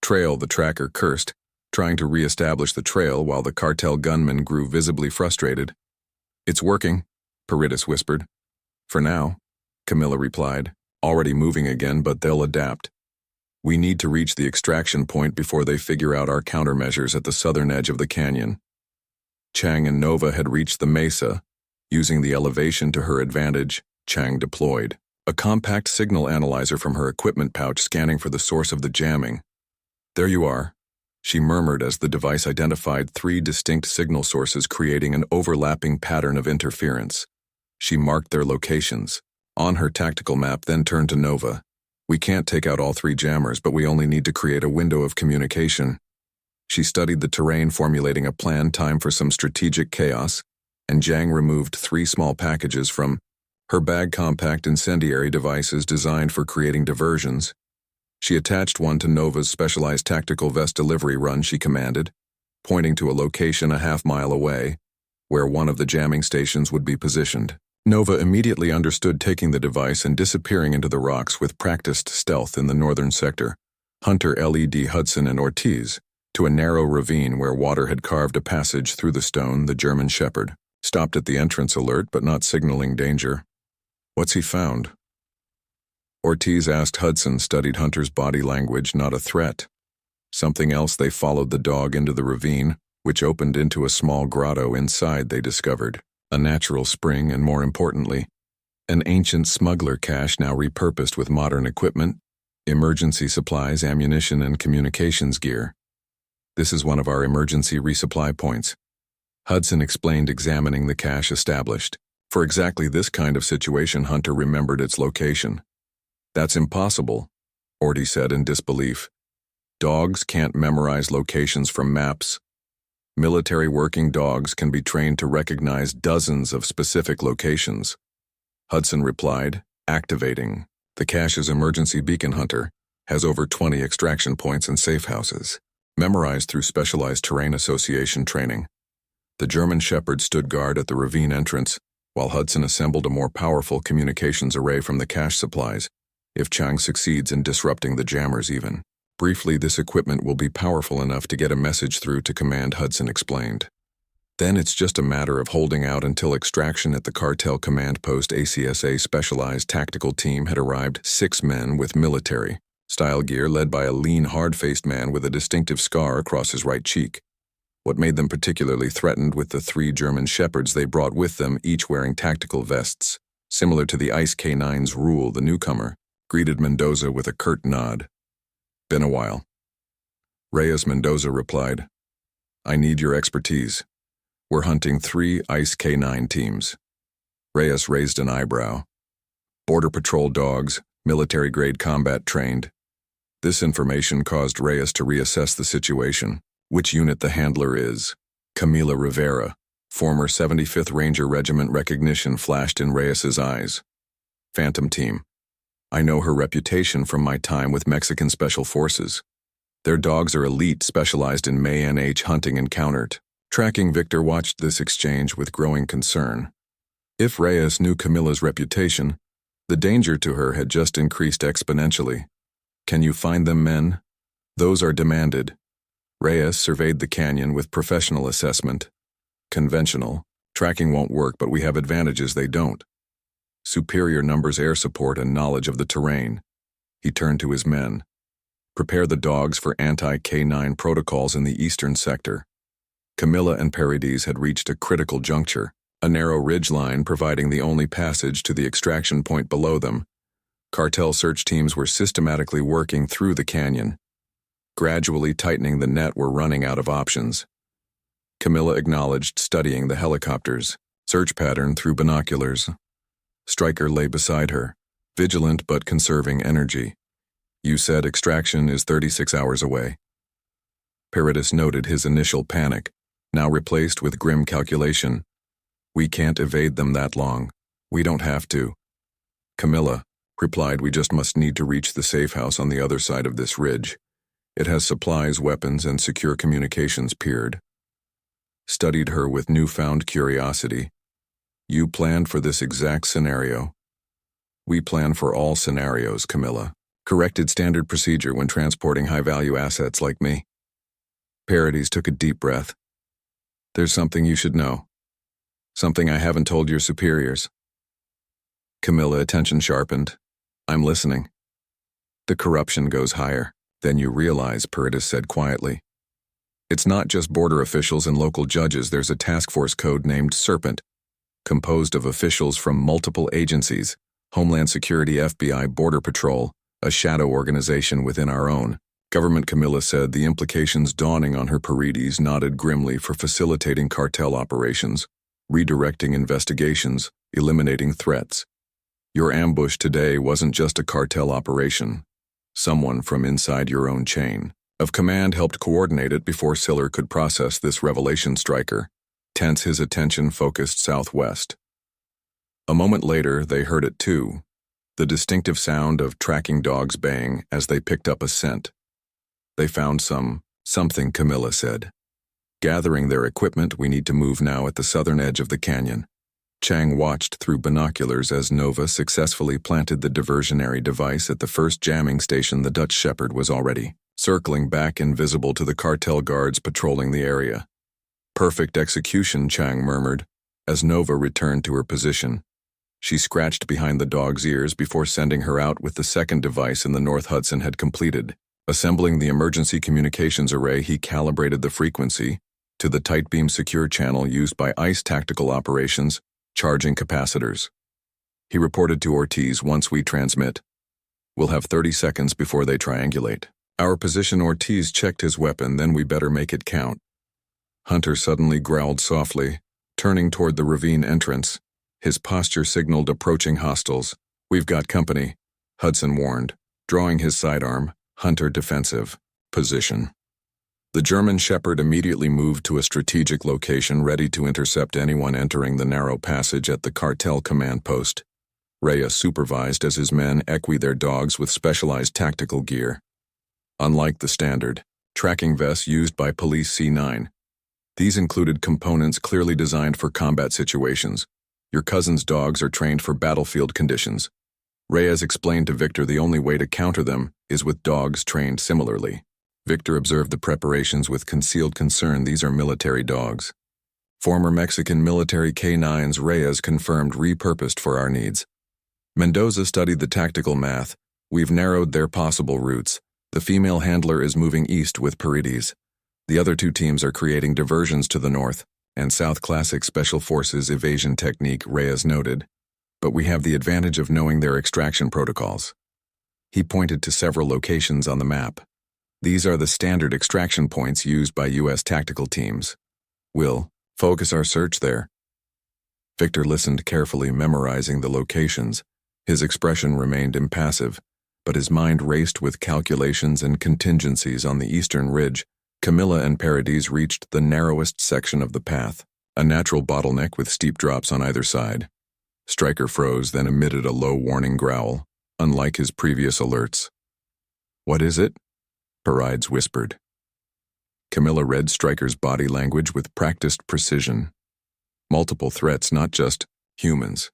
A: "Trail," the tracker cursed, trying to re-establish the trail while the cartel gunmen grew visibly frustrated. "It's working," Parides whispered. "For now," Camila replied, already moving again, "but they'll adapt. We need to reach the extraction point before they figure out our countermeasures." At the southern edge of the canyon, Chang and Nova had reached the mesa. Using the elevation to her advantage, Chang deployed a compact signal analyzer from her equipment pouch, scanning for the source of the jamming. "There you are," she murmured as the device identified 3 distinct signal sources, creating an overlapping pattern of interference. She marked their locations on her tactical map, then turned to Nova. "We can't take out all 3 jammers, but we only need to create a window of communication." She studied the terrain, formulating a plan. Time for some strategic chaos, and Zhang removed 3 small packages from her bag, compact incendiary devices designed for creating diversions. She attached one to Nova's specialized tactical vest. "Delivery run," she commanded, pointing to a location a half-mile away, where one of the jamming stations would be positioned. Nova immediately understood, taking the device and disappearing into the rocks with practiced stealth in the northern sector. Hunter led Hudson and Ortiz to a narrow ravine where water had carved a passage through the stone. The German shepherd stopped at the entrance, alert but not signaling danger. "What's he found?" Ortiz asked. Hudson studied Hunter's body language. "Not a threat." "Something else." They followed the dog into the ravine, which opened into a small grotto. Inside, they discovered a natural spring and, more importantly, An ancient smuggler cache now repurposed with modern equipment, emergency supplies, ammunition, and communications gear. This is one of our emergency resupply points, Hudson explained, examining the cache established. For exactly this kind of situation, Hunter remembered its location. That's impossible, Orty said in disbelief. Dogs can't memorize locations from maps. Military working dogs can be trained to recognize dozens of specific locations. Hudson replied, activating. The cache's emergency beacon, Hunter, has over 20 extraction points and safe houses, memorized through specialized terrain association training. The German Shepherd stood guard at the ravine entrance, while Hudson assembled a more powerful communications array from the cache supplies, if Chang succeeds in disrupting the jammers even. Briefly, this equipment will be powerful enough to get a message through to command, Hudson explained. Then it's just a matter of holding out until extraction. At the Cartel command post, ACSA specialized tactical team had arrived, 6 men with military-style gear led by a lean, hard-faced man with a distinctive scar across his right cheek. What made them particularly threatened with the 3 German Shepherds they brought with them, each wearing tactical vests. Similar to the ICE K9s rule, the newcomer greeted Mendoza with a curt nod. Been a while. Reyes. Mendoza replied, I need your expertise. We're hunting 3 ICE K9 teams. Reyes raised an eyebrow. Border Patrol dogs, military-grade combat trained. This information caused Reyes to reassess the situation. Which unit the handler is? Camila Rivera, former 75th Ranger Regiment. Recognition flashed in Reyes's eyes. Phantom Team. I know her reputation from my time with Mexican Special Forces. Their dogs are elite, specialized in maynh hunting and counter-tracking. Victor watched this exchange with growing concern. If Reyes knew Camila's reputation, the danger to her had just increased exponentially. Can you find them, men? Those are demanded. Reyes surveyed the canyon with professional assessment. Conventional tracking won't work, but we have advantages they don't. Superior numbers, air support, and knowledge of the terrain. He turned to his men. Prepare the dogs for anti-K9 protocols in the eastern sector. Camila and Paredes had reached a critical juncture, a narrow ridgeline providing the only passage to the extraction point below them. Cartel search teams were systematically working through the canyon. Gradually tightening the net, were running out of options. Camila acknowledged, studying the helicopter's search pattern through binoculars. Stryker lay beside her, vigilant but conserving energy. You said extraction is 36 hours away. Paredes noted his initial panic, now replaced with grim calculation. We can't evade them that long. We don't have to. Camila replied, we just must need to reach the safe house on the other side of this ridge. It has supplies, weapons, and secure communications. Peered. Studied her with newfound curiosity. You planned for this exact scenario. We plan for all scenarios, Camila. Corrected standard procedure when transporting high-value assets like me. Paredes took a deep breath. There's something you should know. Something I haven't told your superiors. Camila, attention sharpened. I'm listening. The corruption goes higher. Then you realize, Paredes said quietly. It's not just border officials and local judges. There's a task force code named Serpent, composed of officials from multiple agencies, Homeland Security, FBI, Border Patrol, a shadow organization within our own government. Camila said, the implications dawning on her. Paredes nodded grimly. For facilitating cartel operations, redirecting investigations, eliminating threats. Your ambush today wasn't just a cartel operation. Someone from inside your own chain of command helped coordinate it before Siller could process this revelation. Stryker, tense, his attention focused southwest. A moment later, they heard it too, the distinctive sound of tracking dogs baying as they picked up a scent. They found something, Camila said. Gathering their equipment, we need to move now. At the southern edge of the canyon, Chang watched through binoculars as Nova successfully planted the diversionary device at the first jamming station. The Dutch Shepherd was already circling back, invisible to the cartel guards patrolling the area. Perfect execution, Chang murmured, as Nova returned to her position. She scratched behind the dog's ears before sending her out with the second device in the north. Hudson had completed assembling the emergency communications array. He calibrated the frequency to the tight beam secure channel used by ICE tactical operations, charging capacitors. He reported to Ortiz, once we transmit, we'll have 30 seconds before they triangulate. Our position. Ortiz checked his weapon, then we better make it count. Hunter suddenly growled softly, turning toward the ravine entrance. His posture signaled approaching hostiles. We've got company, Hudson warned, drawing his sidearm. Hunter defensive. Position. The German Shepherd immediately moved to a strategic location ready to intercept anyone entering the narrow passage at the Cartel command post. Reyes supervised as his men equipped their dogs with specialized tactical gear. Unlike the standard tracking vests used by Police C9, these included components clearly designed for combat situations. Your cousin's dogs are trained for battlefield conditions. Reyes explained to Victor the only way to counter them is with dogs trained similarly. Victor observed the preparations with concealed concern. These are military dogs. Former Mexican military K9s, Reyes confirmed, repurposed for our needs. Mendoza studied the tactical math. We've narrowed their possible routes. The female handler is moving east with Paredes. The other two teams are creating diversions to the north and south. Classic Special Forces evasion technique, Reyes noted. But we have the advantage of knowing their extraction protocols. He pointed to several locations on the map. These are the standard extraction points used by U.S. tactical teams. We'll focus our search there. Victor listened carefully, memorizing the locations. His expression remained impassive, but his mind raced with calculations and contingencies. On the eastern ridge, Camila and Paredes reached the narrowest section of the path, a natural bottleneck with steep drops on either side. Stryker froze, then emitted a low warning growl, unlike his previous alerts. What is it? Paredes whispered. Camila read Stryker's body language with practiced precision. Multiple threats, not just humans.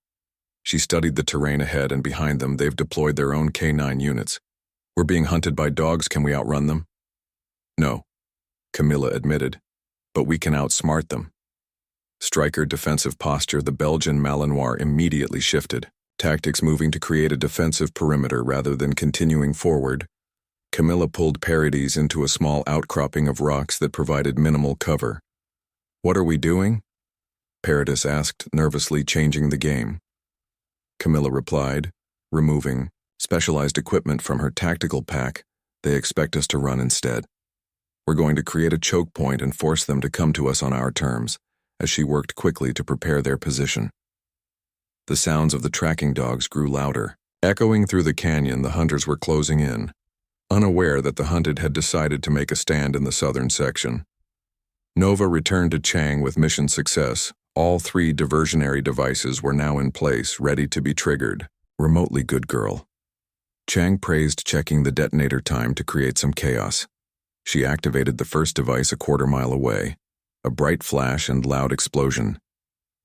A: She studied the terrain ahead and behind them. They've deployed their own K9 units. We're being hunted by dogs. Can we outrun them? No, Camila admitted, but we can outsmart them. Stryker defensive posture. The Belgian Malinois immediately shifted, tactics moving to create a defensive perimeter rather than continuing forward. Camila pulled Paredes into a small outcropping of rocks that provided minimal cover. What are we doing? Paredes asked, nervously, changing the game. Camila replied, removing specialized equipment from her tactical pack. They expect us to run instead. We're going to create a choke point and force them to come to us on our terms, as she worked quickly to prepare their position. The sounds of the tracking dogs grew louder. Echoing through the canyon, the hunters were closing in, unaware that the hunted had decided to make a stand in the southern section. Nova returned to Chang with mission success. All 3 diversionary devices were now in place, ready to be triggered. Remotely good girl. Chang praised, checking the detonator time to create some chaos. She activated the first device a quarter-mile away. A bright flash and loud explosion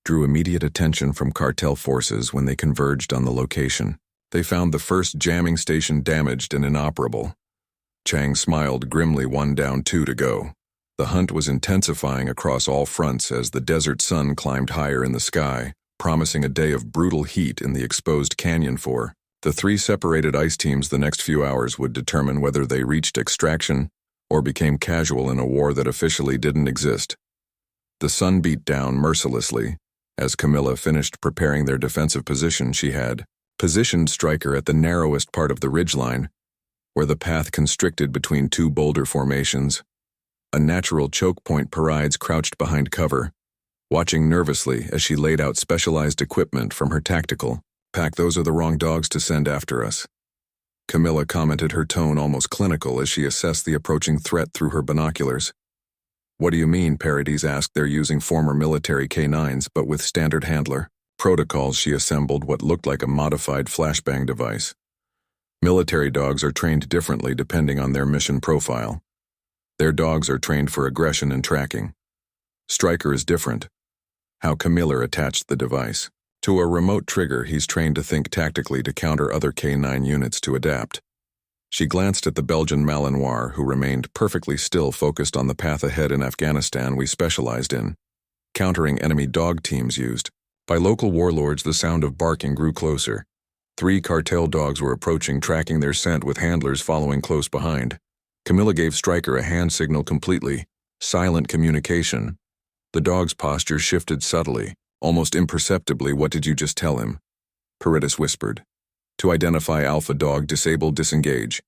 A: drew immediate attention from Cartel forces when they converged on the location. They found the first jamming station damaged and inoperable. Chang smiled grimly. 1 down, 2 to go. The hunt was intensifying across all fronts as the desert sun climbed higher in the sky, promising a day of brutal heat in the exposed canyon floor. The 3 separated ice teams the next few hours would determine whether they reached extraction or became casual in a war that officially didn't exist. The sun beat down mercilessly. As Camila finished preparing their defensive position, she had positioned Stryker at the narrowest part of the ridgeline, where the path constricted between 2 boulder formations. A natural choke point. Paredes crouched behind cover, watching nervously as she laid out specialized equipment from her tactical pack. Those are the wrong dogs to send after us, Camila commented, her tone almost clinical as she assessed the approaching threat through her binoculars. What do you mean? Paredes asked. They're using former military K9s, but with standard handler protocols. She assembled what looked like a modified flashbang device. Military dogs are trained differently depending on their mission profile. Their dogs are trained for aggression and tracking. Stryker is different. How Camila attached the device to a remote trigger. He's trained to think tactically to counter other K9 units to adapt. She glanced at the Belgian Malinois, who remained perfectly still, focused on the path ahead. In Afghanistan, we specialized in countering enemy dog teams used by local warlords. The sound of barking grew closer. 3 Cartel dogs were approaching, tracking their scent with handlers following close behind. Camila gave Stryker a hand signal. Completely silent communication. The dog's posture shifted subtly, almost imperceptibly. What did you just tell him? Paredes whispered. To identify Alpha Dog, disable, disengage.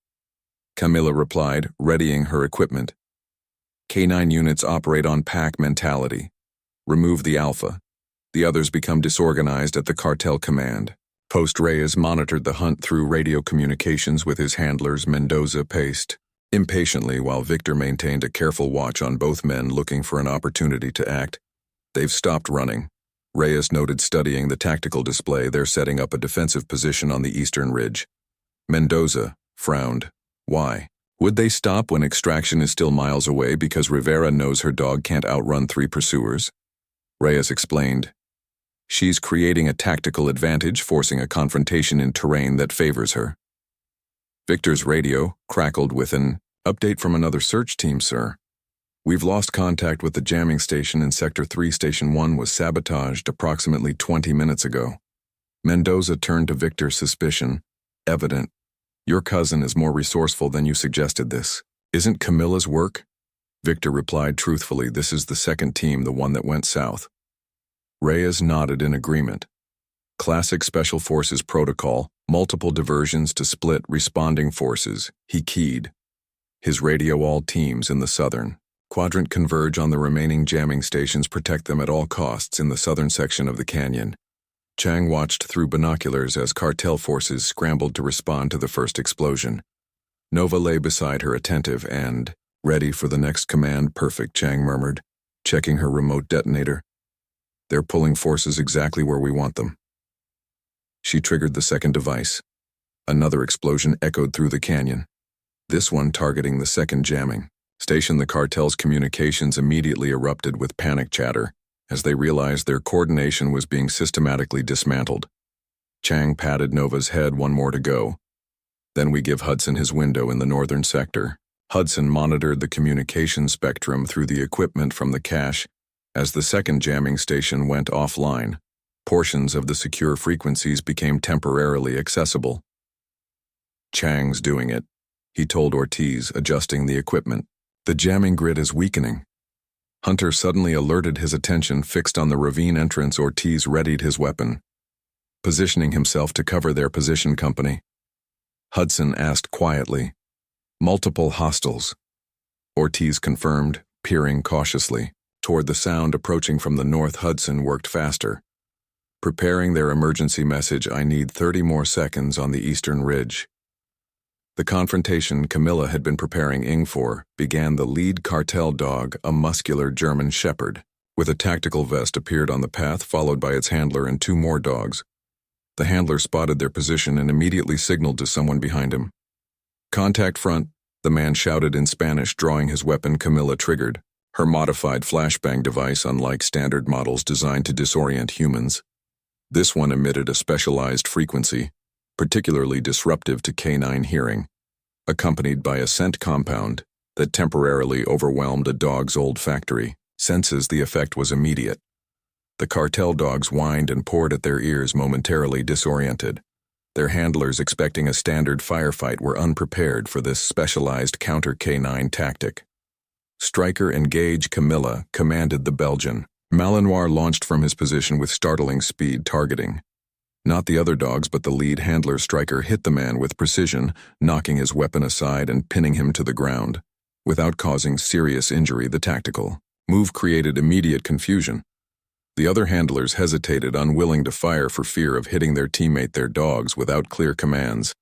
A: Camila replied, readying her equipment. K9 units operate on pack mentality. Remove the Alpha. The others become disorganized at the cartel command. Post Reyes monitored the hunt through radio communications with his handlers Mendoza paced impatiently while Victor maintained a careful watch on both men looking for an opportunity to act. They've stopped running. Reyes noted studying the tactical display they're setting up a defensive position on the eastern ridge. Mendoza frowned. Why? Would they stop when extraction is still miles away because Rivera knows her dog can't outrun 3 pursuers? Reyes explained. She's creating a tactical advantage, forcing a confrontation in terrain that favors her. Victor's radio crackled with an update from another search team, sir. We've lost contact with the jamming station in Sector 3. Station 1 was sabotaged approximately 20 minutes ago. Mendoza turned to Victor, suspicion evident. Your cousin is more resourceful than you suggested this. Isn't Camila's work? Victor replied truthfully, this is the second team, the one that went south. Reyes nodded in agreement. Classic Special Forces protocol, multiple diversions to split responding forces, he keyed. His radio, all teams in the southern quadrant converge on the remaining jamming stations, protect them at all costs in the southern section of the canyon. Chang watched through binoculars as cartel forces scrambled to respond to the first explosion. Nova lay beside her, attentive and ready for the next command. Perfect, Chang murmured, checking her remote detonator. They're pulling forces exactly where we want them. She triggered the second device. Another explosion echoed through the canyon, this one targeting the second jamming station. The cartel's communications immediately erupted with panic chatter as they realized their coordination was being systematically dismantled. Chang patted Nova's head. One more to go. Then we give Hudson his window in the northern sector. Hudson monitored the communication spectrum through the equipment from the cache. As the second jamming station went offline, portions of the secure frequencies became temporarily accessible. Chang's doing it, he told Ortiz, adjusting the equipment. The jamming grid is weakening. Hunter suddenly alerted, his attention fixed on the ravine entrance. Ortiz readied his weapon, positioning himself to cover their position. Company? Hudson asked quietly. Multiple hostiles. Ortiz confirmed, peering cautiously toward the sound approaching from the north. Hudson worked faster, preparing their emergency message. I need 30 more seconds on the eastern ridge. The confrontation Camila had been preparing for began. The lead cartel dog, a muscular German shepherd with a tactical vest, appeared on the path, followed by its handler and 2 more dogs. The handler spotted their position and immediately signaled to someone behind him. Contact front, the man shouted in Spanish, drawing his weapon. Camila triggered her modified flashbang device, unlike standard models designed to disorient humans. This one emitted a specialized frequency, particularly disruptive to K9 hearing, accompanied by a scent compound that temporarily overwhelmed a dog's olfactory senses. The effect was immediate. The cartel dogs whined and poured at their ears, momentarily disoriented. Their handlers, expecting a standard firefight, were unprepared for this specialized counter K9 tactic. Striker engage, Camila commanded the Belgian. Malinois launched from his position with startling speed, targeting not the other dogs but the lead handler. Striker hit the man with precision, knocking his weapon aside and pinning him to the ground. Without causing serious injury, the tactical move created immediate confusion. The other handlers hesitated, unwilling to fire for fear of hitting their teammate. Their dogs, without clear commands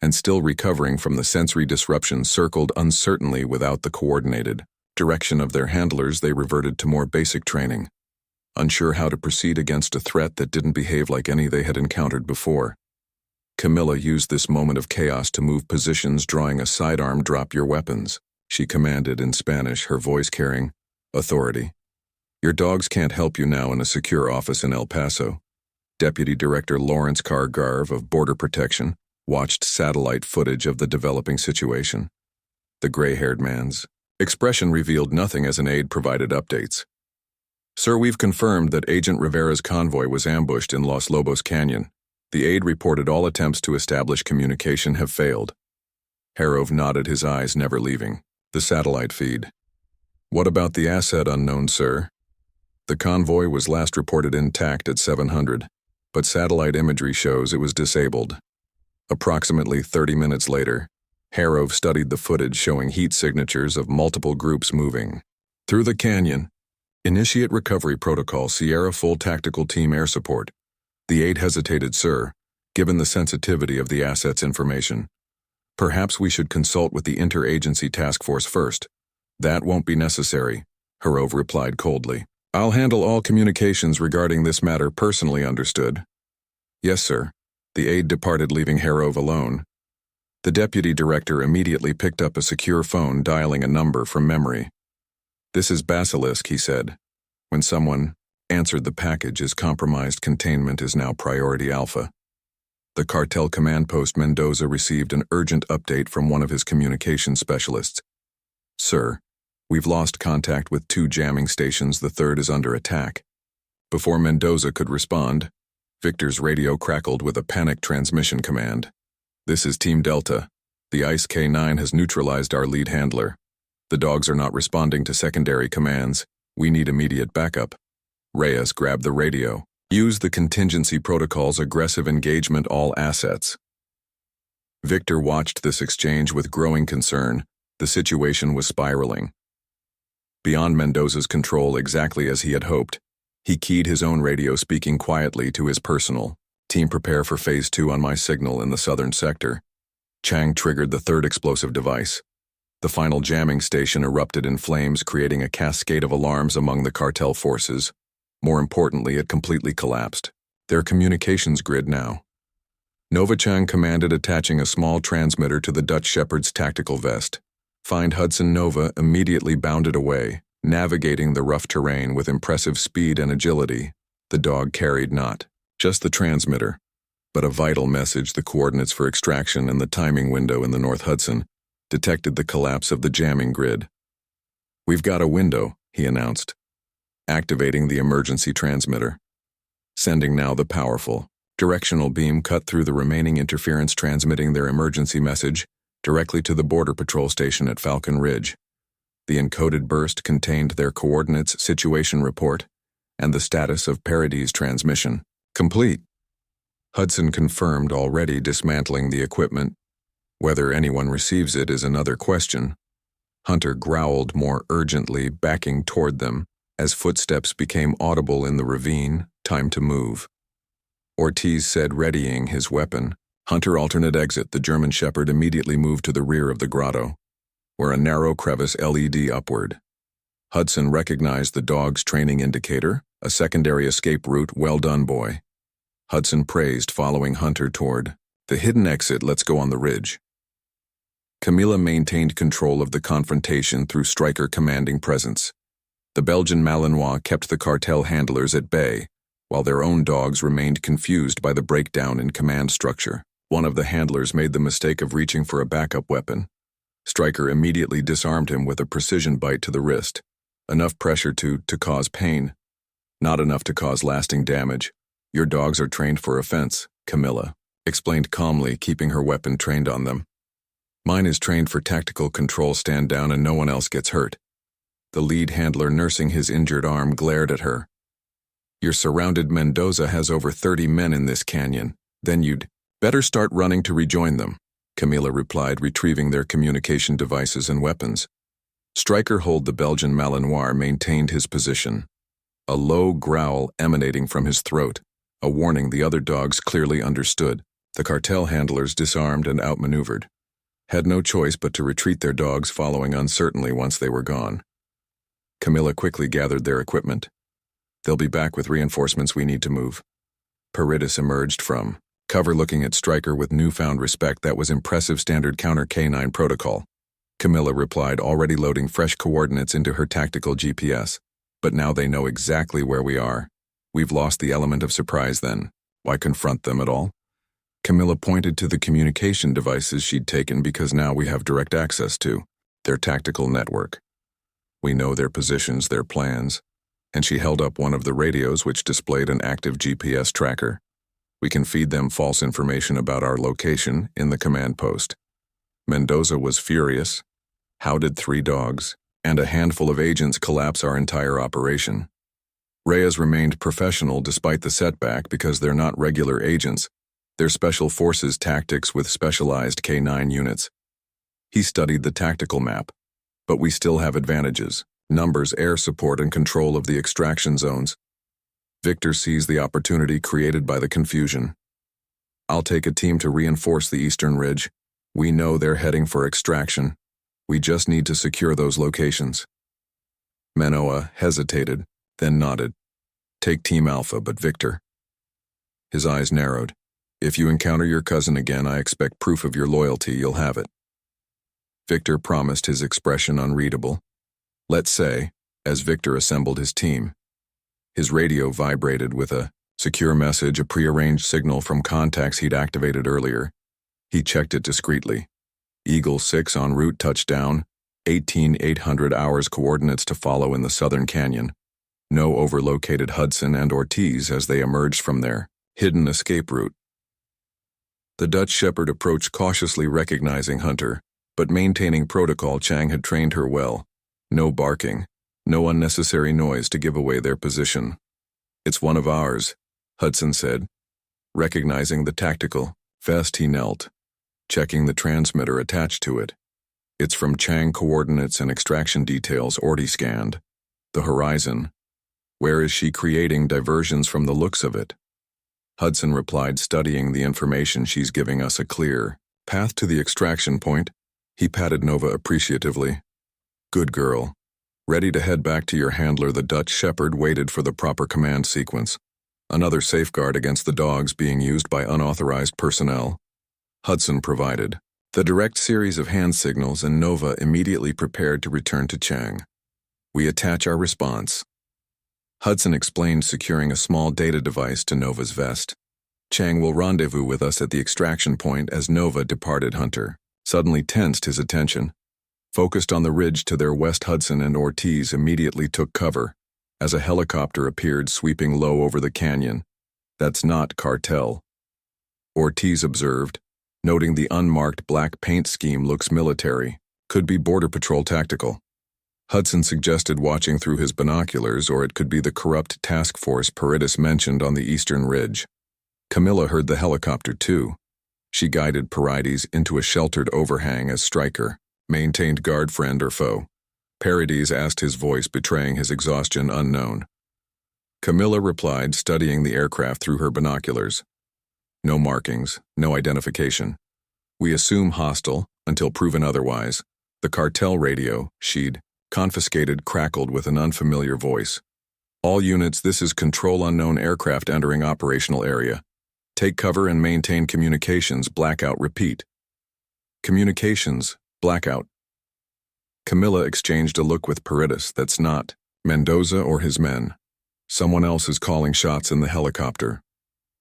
A: and still recovering from the sensory disruption, circled uncertainly without the coordinated direction of their handlers. They reverted to more basic training, unsure how to proceed against a threat that didn't behave like any they had encountered before. Camila used this moment of chaos to move positions, drawing a sidearm. Drop your weapons, she commanded in Spanish, her voice carrying authority. Your dogs can't help you now in a secure office in El Paso. Deputy Director Lawrence Garve of Border Protection watched satellite footage of the developing situation. The gray-haired man's expression revealed nothing as an aide provided updates. Sir, we've confirmed that Agent Rivera's convoy was ambushed in Los Lobos Canyon. The aide reported all attempts to establish communication have failed. Harov nodded, his eyes never leaving the satellite feed. What about the asset, unknown, sir? The convoy was last reported intact at 700. but satellite imagery shows it was disabled. Approximately 30 minutes later, Harov studied the footage showing heat signatures of multiple groups moving through the canyon. Initiate recovery protocol, Sierra Full Tactical Team Air Support. The aide hesitated, sir, given the sensitivity of the asset's information. Perhaps we should consult with the interagency task force first. That won't be necessary, Harov replied coldly. I'll handle all communications regarding this matter personally, understood? Yes, sir. The aide departed, leaving Harov alone. The deputy director immediately picked up a secure phone, dialing a number from memory. This is Basilisk, he said. When someone answered, the package is compromised. Containment is now priority alpha. The Cartel command post Mendoza received an urgent update from one of his communication specialists. Sir, we've lost contact with 2 jamming stations. The third is under attack. Before Mendoza could respond, Victor's radio crackled with a panic transmission command. This is Team Delta. The ICE K9 has neutralized our lead handler. The dogs are not responding to secondary commands. We need immediate backup. Reyes grabbed the radio. Use the contingency protocol's aggressive engagement, all assets. Victor watched this exchange with growing concern. The situation was spiraling beyond Mendoza's control, exactly as he had hoped. He keyed his own radio, speaking quietly to his personal team. Prepare for Phase 2 on my signal in the southern sector. Chang triggered the third explosive device. The final jamming station erupted in flames, creating a cascade of alarms among the cartel forces. More importantly, it completely collapsed. Their communications grid now. Nova Chang commanded, attaching a small transmitter to the Dutch Shepherd's tactical vest. Find Hudson. Nova immediately bounded away, navigating the rough terrain with impressive speed and agility. The dog carried not just the transmitter, but a vital message. The coordinates for extraction and the timing window in the North Hudson detected the collapse of the jamming grid. We've got a window, he announced, activating the emergency transmitter. Sending now. The powerful directional beam cut through the remaining interference, transmitting their emergency message directly to the Border Patrol station at Falcon Ridge. The encoded burst contained their coordinates, situation report, and the status of Paradis transmission. Complete. Hudson confirmed, already dismantling the equipment. Whether anyone receives it is another question. Hunter growled more urgently, backing toward them as footsteps became audible in the ravine. Time to move. Ortiz said, readying his weapon. Hunter, alternate exit. The German Shepherd immediately moved to the rear of the grotto, where a narrow crevice LED upward. Hudson recognized the dog's training indicator, a secondary escape route. Well done, boy. Hudson praised, following Hunter toward the hidden exit. Let's go on the ridge. Camila maintained control of the confrontation through Stryker commanding presence. The Belgian Malinois kept the cartel handlers at bay, while their own dogs remained confused by the breakdown in command structure. One of the handlers made the mistake of reaching for a backup weapon. Stryker immediately disarmed him with a precision bite to the wrist. Enough pressure to cause pain, not enough to cause lasting damage. Your dogs are trained for offense, Camila explained calmly, keeping her weapon trained on them. Mine is trained for tactical control. Stand down and no one else gets hurt. The lead handler, nursing his injured arm, glared at her. You're surrounded. Mendoza has over 30 men in this canyon. Then you'd better start running to rejoin them, Camila replied, retrieving their communication devices and weapons. Stryker Hold, the Belgian Malinois, maintained his position. A low growl emanating from his throat, a warning the other dogs clearly understood. The cartel handlers, disarmed and outmaneuvered, had no choice but to retreat, their dogs following uncertainly once they were gone. Camila quickly gathered their equipment. They'll be back with reinforcements. We need to move. Paridis emerged from cover, looking at Stryker with newfound respect. That was impressive. Standard counter K9 protocol, Camila replied, already loading fresh coordinates into her tactical GPS. But now they know exactly where we are. We've lost the element of surprise then. Why confront them at all? Camila pointed to the communication devices she'd taken, because now we have direct access to their tactical network. We know their positions, their plans. And she held up one of the radios, which displayed an active GPS tracker. We can feed them false information about our location in the command post. Mendoza was furious. How did 3 dogs and a handful of agents collapse our entire operation? Reyes remained professional despite the setback because they're not regular agents. They're special forces tactics with specialized K9 units. He studied the tactical map. But we still have advantages: numbers, air support, and control of the extraction zones. Victor sees the opportunity created by the confusion. I'll take a team to reinforce the eastern ridge. We know they're heading for extraction. We just need to secure those locations. Manoa hesitated, then nodded. Take Team Alpha, but Victor. His eyes narrowed. If you encounter your cousin again, I expect proof of your loyalty. You'll have it. Victor promised, his expression unreadable. Let's say, as Victor assembled his team. His radio vibrated with a secure message, a prearranged signal from contacts he'd activated earlier. He checked it discreetly. Eagle 6 en route, touchdown, 18,800 hours, coordinates to follow in the southern canyon. No overlocated Hudson and Ortiz as they emerged from their hidden escape route. The Dutch shepherd approached cautiously, recognizing Hunter, but maintaining protocol. Chang had trained her well. No barking, no unnecessary noise to give away their position. It's one of ours, Hudson said. Recognizing the tactical vest, he knelt, checking the transmitter attached to it. It's from Chang, coordinates and extraction details already scanned. The horizon. Where is she creating diversions from the looks of it? Hudson replied, studying the information. She's giving us a clear path to the extraction point. He patted Nova appreciatively. Good girl. Ready to head back to your handler. The Dutch shepherd waited for the proper command sequence. Another safeguard against the dogs being used by unauthorized personnel. Hudson provided the direct series of hand signals, and Nova immediately prepared to return to Chang. We attach our response. Hudson explained, securing a small data device to Nova's vest. Chang will rendezvous with us at the extraction point. As Nova departed, Hunter suddenly tensed his attention. Focused on the ridge to their west, Hudson and Ortiz immediately took cover as a helicopter appeared, sweeping low over the canyon. That's not Cartel, Ortiz observed, noting the unmarked black paint scheme looks military. Could be Border Patrol tactical. Hudson suggested watching through his binoculars, or it could be the corrupt task force Paredes mentioned on the eastern ridge. Camila heard the helicopter too. She guided Paredes into a sheltered overhang as Stryker maintained guard. Friend or foe? Paredes asked, his voice betraying his exhaustion. Unknown. Camila replied, studying the aircraft through her binoculars. No markings, no identification. We assume hostile until proven otherwise. The Cartel radio she'd confiscated crackled with an unfamiliar voice. All units, this is Control. Unknown aircraft entering operational area. Take cover and maintain communications. Blackout. Repeat. Communications. Blackout. Camila exchanged a look with Paredes. That's not Mendoza or his men. Someone else is calling shots in the helicopter.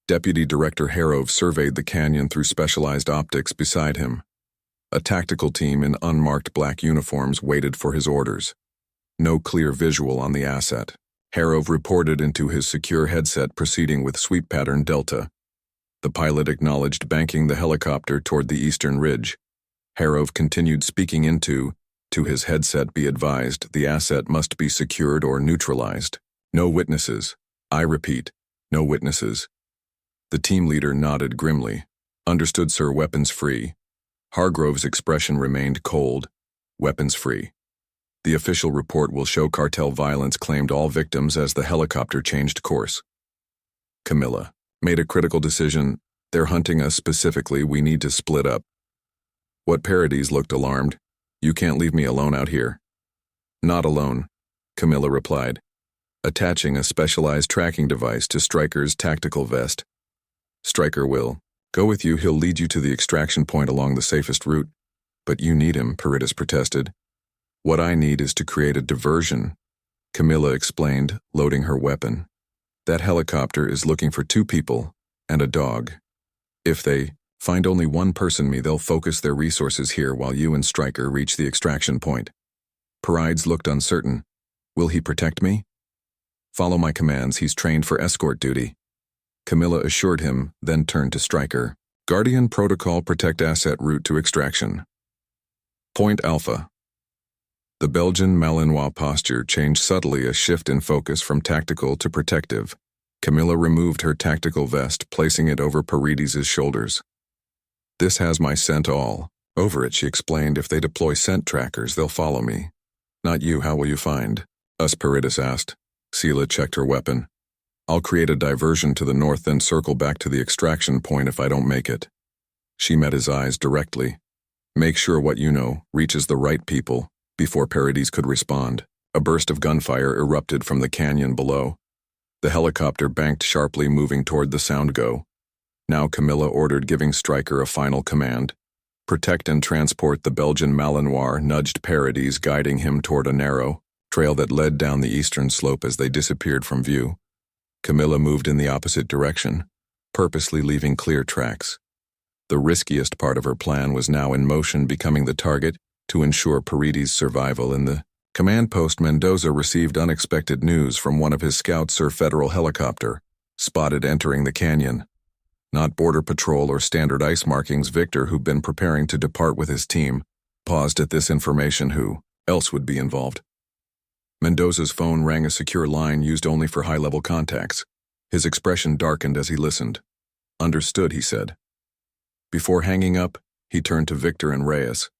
A: Deputy Director Harov surveyed the canyon through specialized optics beside him. A tactical team in unmarked black uniforms waited for his orders. No clear visual on the asset. Harov reported into his secure headset, proceeding with sweep pattern Delta. The pilot acknowledged, banking the helicopter toward the eastern ridge. Harov continued, speaking into his headset. Be advised, the asset must be secured or neutralized. No witnesses. I repeat, no witnesses. The team leader nodded grimly. Understood, sir. Weapons free. Hargrove's expression remained cold. Weapons free. The official report will show Cartel violence claimed all victims as the helicopter changed course. Camila made a critical decision. They're hunting us specifically. We need to split up. What? Paredes looked alarmed. You can't leave me alone out here. Not alone, Camila replied, attaching a specialized tracking device to Stryker's tactical vest. Stryker will go with you. He'll lead you to the extraction point along the safest route. But you need him, Paredes protested. What I need is to create a diversion, Camila explained, loading her weapon. That helicopter is looking for 2 people and a dog. If they find only one person, they'll focus their resources here while you and Stryker reach the extraction point. Paredes looked uncertain. Will he protect me? Follow my commands. He's trained for escort duty, Camila assured him, then turned to Stryker. Guardian protocol, protect asset route to extraction. Point Alpha. The Belgian Malinois posture changed subtly, a shift in focus from tactical to protective. Camila removed her tactical vest, placing it over Paredes' shoulders. "This has my scent all over it," she explained. "If they deploy scent trackers, they'll follow me." "Not you, how will you find us?" Paredes asked. Sela checked her weapon. "I'll create a diversion to the north, then circle back to the extraction point if I don't make it." She met his eyes directly. "Make sure what you know reaches the right people." Before Paredes could respond, a burst of gunfire erupted from the canyon below. The helicopter banked sharply, moving toward the sound go. Now Camila ordered, giving Stryker a final command. "Protect and transport the Belgian Malinois," nudged Paredes, guiding him toward a narrow trail that led down the eastern slope as they disappeared from view. Camila moved in the opposite direction, purposely leaving clear tracks. The riskiest part of her plan was now in motion, becoming the target to ensure Paredes' survival. In the command post, Mendoza received unexpected news from one of his scouts. A federal helicopter spotted entering the canyon. Not border patrol or standard ice markings. Victor, who'd been preparing to depart with his team, paused at this information. Who else would be involved? Mendoza's phone rang, a secure line used only for high-level contacts. His expression darkened as he listened. "Understood," he said. Before hanging up, he turned to Victor and Reyes.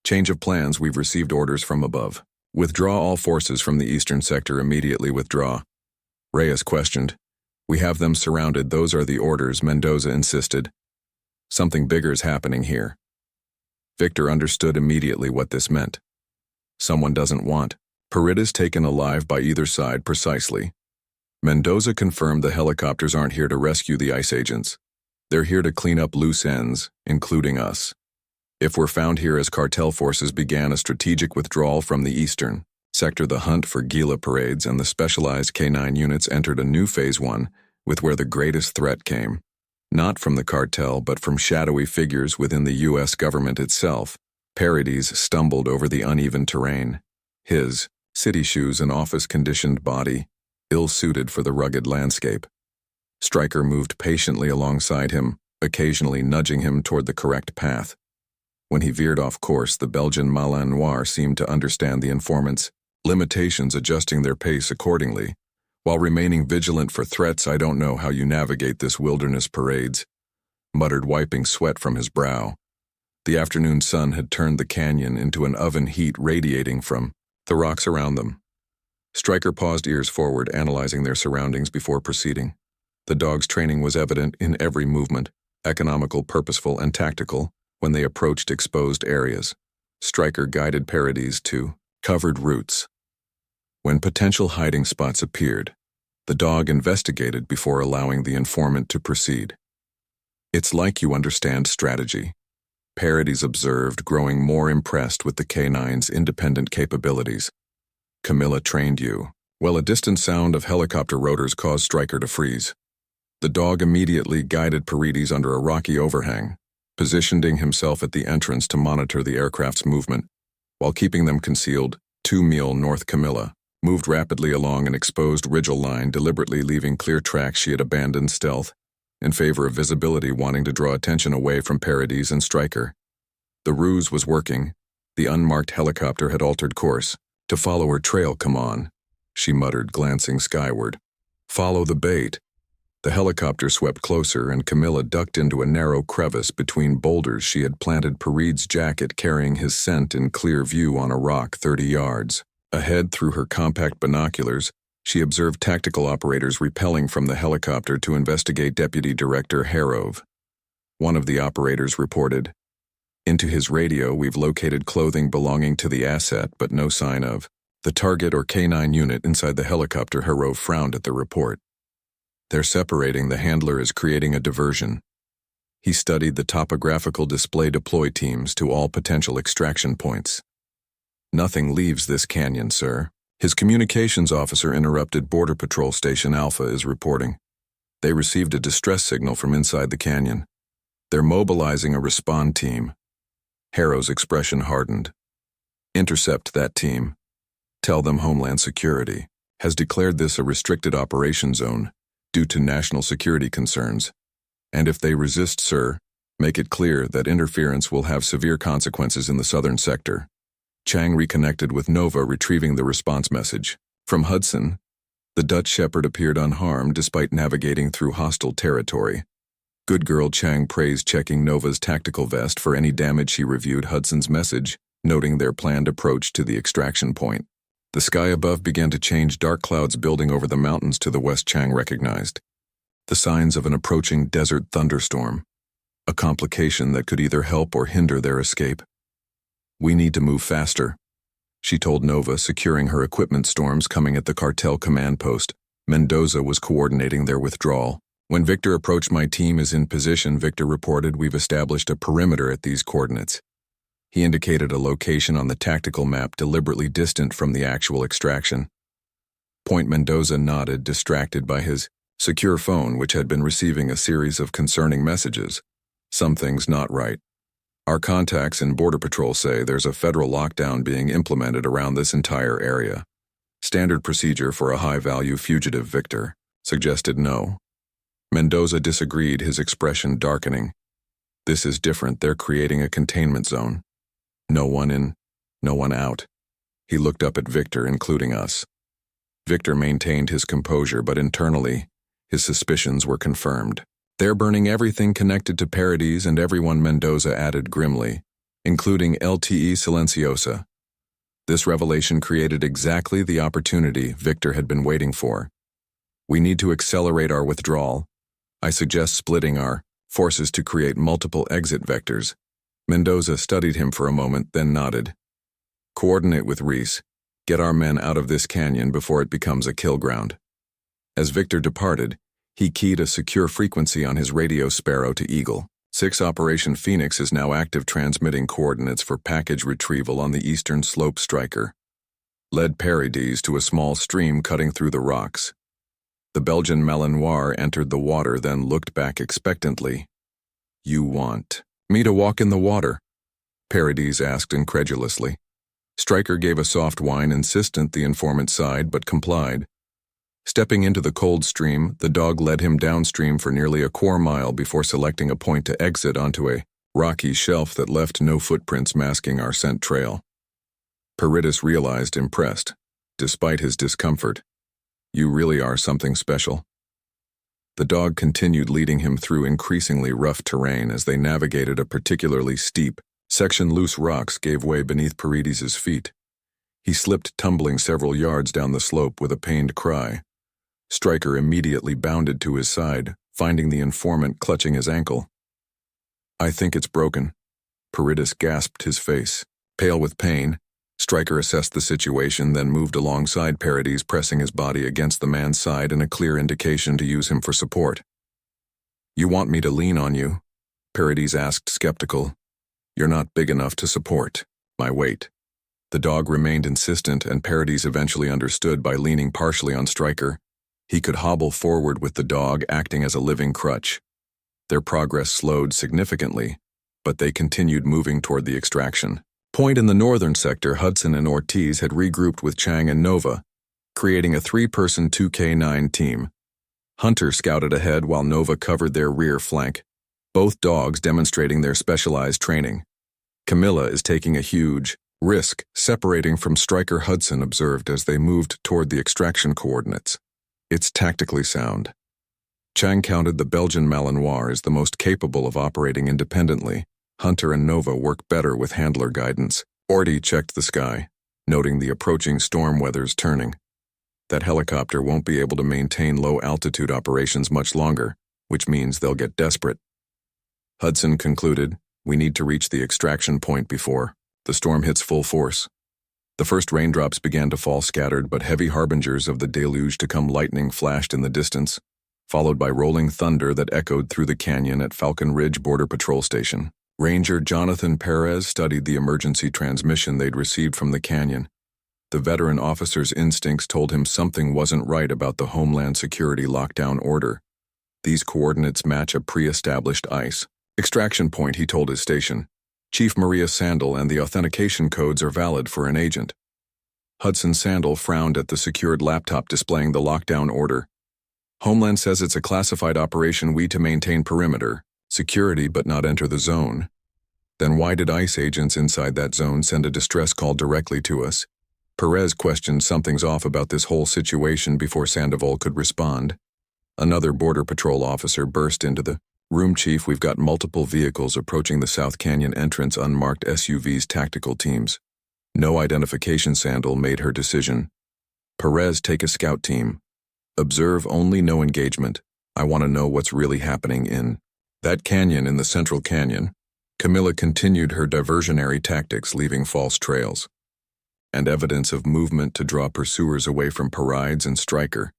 A: "Change of plans. We've received orders from above. Withdraw all forces from the eastern sector. Immediately withdraw." Reyes questioned. "We have them surrounded." "Those are the orders," Mendoza insisted. "Something bigger is happening here." Victor understood immediately what this meant. Someone doesn't want Paredes taken alive by either side. Precisely. Mendoza confirmed the helicopters aren't here to rescue the ICE agents. They're here to clean up loose ends, including us. If we're found here as cartel forces began a strategic withdrawal from the eastern sector, the hunt for Gila parades and the specialized K9 units entered a new phase 1, with where the greatest threat came. Not from the cartel, but from shadowy figures within the U.S. government itself. Paredes stumbled over the uneven terrain. His city shoes and office-conditioned body, ill-suited for the rugged landscape. Stryker moved patiently alongside him, occasionally nudging him toward the correct path. When he veered off course, the Belgian Malinois seemed to understand the informant's limitations, adjusting their pace accordingly, while remaining vigilant for threats. "I don't know how you navigate this wilderness, Paredes," muttered, wiping sweat from his brow. The afternoon sun had turned the canyon into an oven, heat radiating from the rocks around them. Stryker paused, ears forward, analyzing their surroundings before proceeding. The dog's training was evident in every movement, economical, purposeful, and tactical. When they approached exposed areas, Stryker guided Paredes to covered routes. When potential hiding spots appeared, the dog investigated before allowing the informant to proceed. "It's like you understand strategy," Paredes observed, growing more impressed with the K9's independent capabilities. "Camila trained you." Well, a distant sound of helicopter rotors caused Stryker to freeze. The dog immediately guided Paredes under a rocky overhang, positioning himself at the entrance to monitor the aircraft's movement. While keeping them concealed, 2 mile north, Camila moved rapidly along an exposed ridgeline line, deliberately leaving clear tracks. She had abandoned stealth in favor of visibility, wanting to draw attention away from Paredes and Stryker. The ruse was working. The unmarked helicopter had altered course to follow her trail. "Come on," she muttered, glancing skyward. "Follow the bait." The helicopter swept closer, and Camila ducked into a narrow crevice between boulders. She had planted Paredes' jacket, carrying his scent in clear view on a rock 30 yards. Ahead, through her compact binoculars, she observed tactical operators repelling from the helicopter to investigate. Deputy Director Harov, one of the operators, reported into his radio, "We've located clothing belonging to the asset, but no sign of the target or K9 unit inside the helicopter." Harov frowned at the report. "They're separating. The handler is creating a diversion." He studied the topographical display. "Deploy teams to all potential extraction points." "Nothing leaves this canyon, sir." His communications officer interrupted. "Border Patrol Station Alpha is reporting. They received a distress signal from inside the canyon. They're mobilizing a respond team." Harrow's expression hardened. "Intercept that team. Tell them Homeland Security has declared this a restricted operation zone due to national security concerns. And if they resist, sir, make it clear that interference will have severe consequences in the southern sector." Chang reconnected with Nova, retrieving the response message. From Hudson, the Dutch Shepherd appeared unharmed despite navigating through hostile territory. Good girl, Chang praised, checking Nova's tactical vest for any damage. She reviewed Hudson's message, noting their planned approach to the extraction point. The sky above began to change, dark clouds building over the mountains to the west. Chang recognized the signs of an approaching desert thunderstorm, a complication that could either help or hinder their escape. We need to move faster, she told Nova, securing her equipment. Storms coming at the Cartel command post. Mendoza was coordinating their withdrawal. When Victor approached, my team is in position, Victor reported. We've established a perimeter at these coordinates. He indicated a location on the tactical map deliberately distant from the actual extraction. Point. Mendoza nodded, distracted by his secure phone, which had been receiving a series of concerning messages. Something's not right. Our contacts in Border Patrol say there's a federal lockdown being implemented around this entire area. Standard procedure for a high-value fugitive, Victor suggested. No. Mendoza disagreed, his expression darkening. This is different. They're creating a containment zone. No one in, no one out. He looked up at Victor, including us. Victor maintained his composure, but internally, his suspicions were confirmed. They're burning everything connected to Paradis and everyone, Mendoza added grimly, including Muerte Silenciosa. This revelation created exactly the opportunity Victor had been waiting for. We need to accelerate our withdrawal. I suggest splitting our forces to create multiple exit vectors. Mendoza studied him for a moment, then nodded. Coordinate with Reese. Get our men out of this canyon before it becomes a kill ground. As Victor departed, he keyed a secure frequency on his radio Sparrow to Eagle. 6 Operation Phoenix is now active, transmitting coordinates for package retrieval on the eastern slope. Stryker led Paradis to a small stream cutting through the rocks. The Belgian Malinois entered the water, then looked back expectantly. You want me to walk in the water? Paradis asked incredulously. Stryker gave a soft whine, insistent. The informant sighed but complied. Stepping into the cold stream, the dog led him downstream for nearly a quarter mile before selecting a point to exit onto a rocky shelf that left no footprints, masking our scent trail. Paradis realized, impressed, despite his discomfort. You really are something special. The dog continued, leading him through increasingly rough terrain as they navigated a particularly steep section. Loose rocks gave way beneath Paradis's feet. He slipped, tumbling several yards down the slope with a pained cry. Stryker immediately bounded to his side, finding the informant clutching his ankle. I think it's broken. Paradis gasped, his face pale with pain. Stryker assessed the situation, then moved alongside Paradis, pressing his body against the man's side in a clear indication to use him for support. You want me to lean on you? Paradis asked, skeptical. You're not big enough to support my weight. The dog remained insistent, and Paradis eventually understood. By leaning partially on Stryker, he could hobble forward with the dog acting as a living crutch. Their progress slowed significantly, but they continued moving toward the extraction point. In the northern sector, Hudson and Ortiz had regrouped with Chang and Nova, creating a 3-person 2K9 team. Hunter scouted ahead while Nova covered their rear flank, both dogs demonstrating their specialized training. Camila is taking a huge risk separating from Stryker, Hudson observed as they moved toward the extraction coordinates. It's tactically sound. Chang counted the Belgian Malinois as the most capable of operating independently. Hunter and Nova work better with handler guidance. Orty checked the sky, noting the approaching storm weather's turning. That helicopter won't be able to maintain low-altitude operations much longer, which means they'll get desperate. Hudson concluded, we need to reach the extraction point before the storm hits full force. The first raindrops began to fall, scattered but heavy harbingers of the deluge to come. Lightning flashed in the distance, followed by rolling thunder that echoed through the canyon at Falcon Ridge Border Patrol Station. Ranger Jonathan Perez studied the emergency transmission they'd received from the canyon. The veteran officer's instincts told him something wasn't right about the Homeland Security lockdown order. These coordinates match a pre-established ICE extraction point, he told his station. Chief Maria Sandel, and the authentication codes are valid for an agent. Hudson Sandel frowned at the secured laptop displaying the lockdown order. Homeland says it's a classified operation. We to maintain perimeter security but not enter the zone. Then why did ICE agents inside that zone send a distress call directly to us? Perez questioned something's off about this whole situation before Sandoval could respond. Another Border Patrol officer burst into the room. Chief, we've got multiple vehicles approaching the South Canyon entrance, unmarked SUVs, tactical teams. No identification. Sandoval made her decision. Perez, take a scout team. Observe only, no engagement. I want to know what's really happening in that canyon, in the Central Canyon. Camila continued her diversionary tactics, leaving false trails and evidence of movement to draw pursuers away from Perez and Stryker.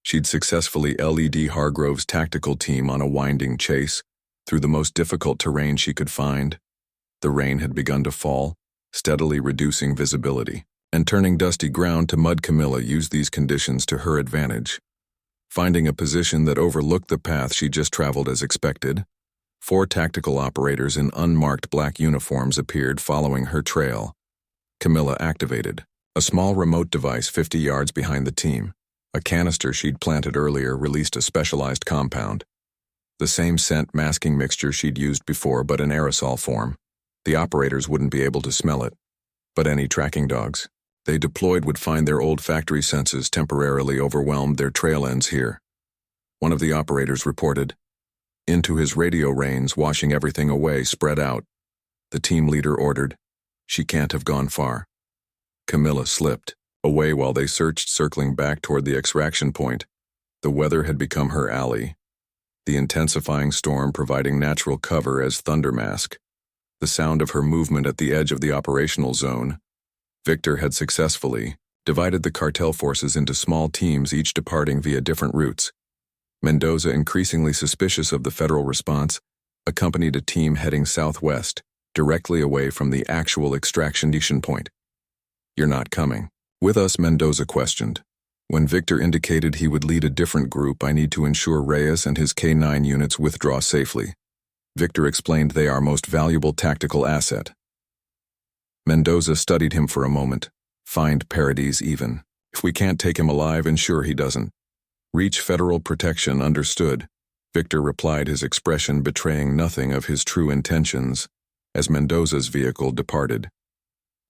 A: She'd successfully led Hargrove's tactical team on a winding chase through the most difficult terrain she could find. The rain had begun to fall, steadily reducing visibility and turning dusty ground to mud. Camila used these conditions to her advantage. Finding a position that overlooked the path she just traveled as expected, 4 tactical operators in unmarked black uniforms appeared following her trail. Camila activated a small remote device 50 yards behind the team. A canister she'd planted earlier released a specialized compound. The same scent masking mixture she'd used before, but in aerosol form. The operators wouldn't be able to smell it. But any tracking dogs they deployed would find their olfactory senses temporarily overwhelmed. Their trail ends here. One of the operators reported. Into his radio reins, washing everything away, spread out. The team leader ordered. She can't have gone far. Camila slipped away while they searched, circling back toward the extraction point. The weather had become her ally. The intensifying storm providing natural cover as thunder mask. The sound of her movement at the edge of the operational zone. Victor had successfully divided the cartel forces into small teams, each departing via different routes. Mendoza, increasingly suspicious of the federal response, accompanied a team heading southwest, directly away from the actual extraction point. You're not coming with us? Mendoza questioned. When Victor indicated he would lead a different group, I need to ensure Reyes and his K9 units withdraw safely. Victor explained they are our most valuable tactical asset. Mendoza studied him for a moment. Find Paradis even. If we can't take him alive, ensure he doesn't reach federal protection. Understood, Victor replied, his expression betraying nothing of his true intentions. As Mendoza's vehicle departed,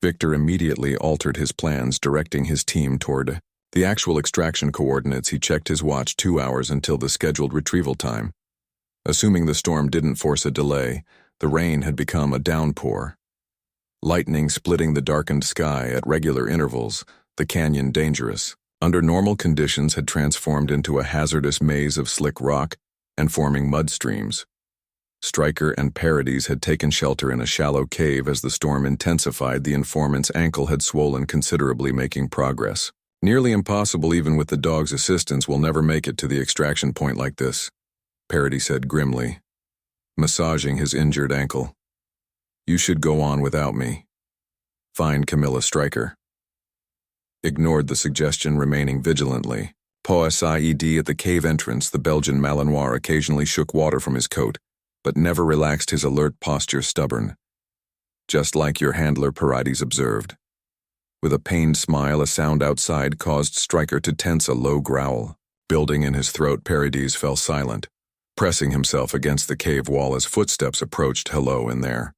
A: Victor immediately altered his plans, directing his team toward the actual extraction coordinates. He checked his watch. 2 hours until the scheduled retrieval time. Assuming the storm didn't force a delay, the rain had become a downpour. Lightning splitting the darkened sky at regular intervals, the canyon dangerous. Under normal conditions had transformed into a hazardous maze of slick rock and forming mud streams. Stryker and Paradis had taken shelter in a shallow cave as the storm intensified. The informant's ankle had swollen considerably, making progress nearly impossible even with the dog's assistance. We'll never make it to the extraction point like this, Paradis said grimly, massaging his injured ankle. You should go on without me. Fine. Camila. Stryker ignored the suggestion, remaining vigilantly. Poised at the cave entrance, the Belgian Malinois occasionally shook water from his coat, but never relaxed his alert posture. Stubborn. Just like your handler, Paradis observed. With a pained smile, a sound outside caused Stryker to tense, a low growl building in his throat. Paradis fell silent, pressing himself against the cave wall as footsteps approached. Hello in there.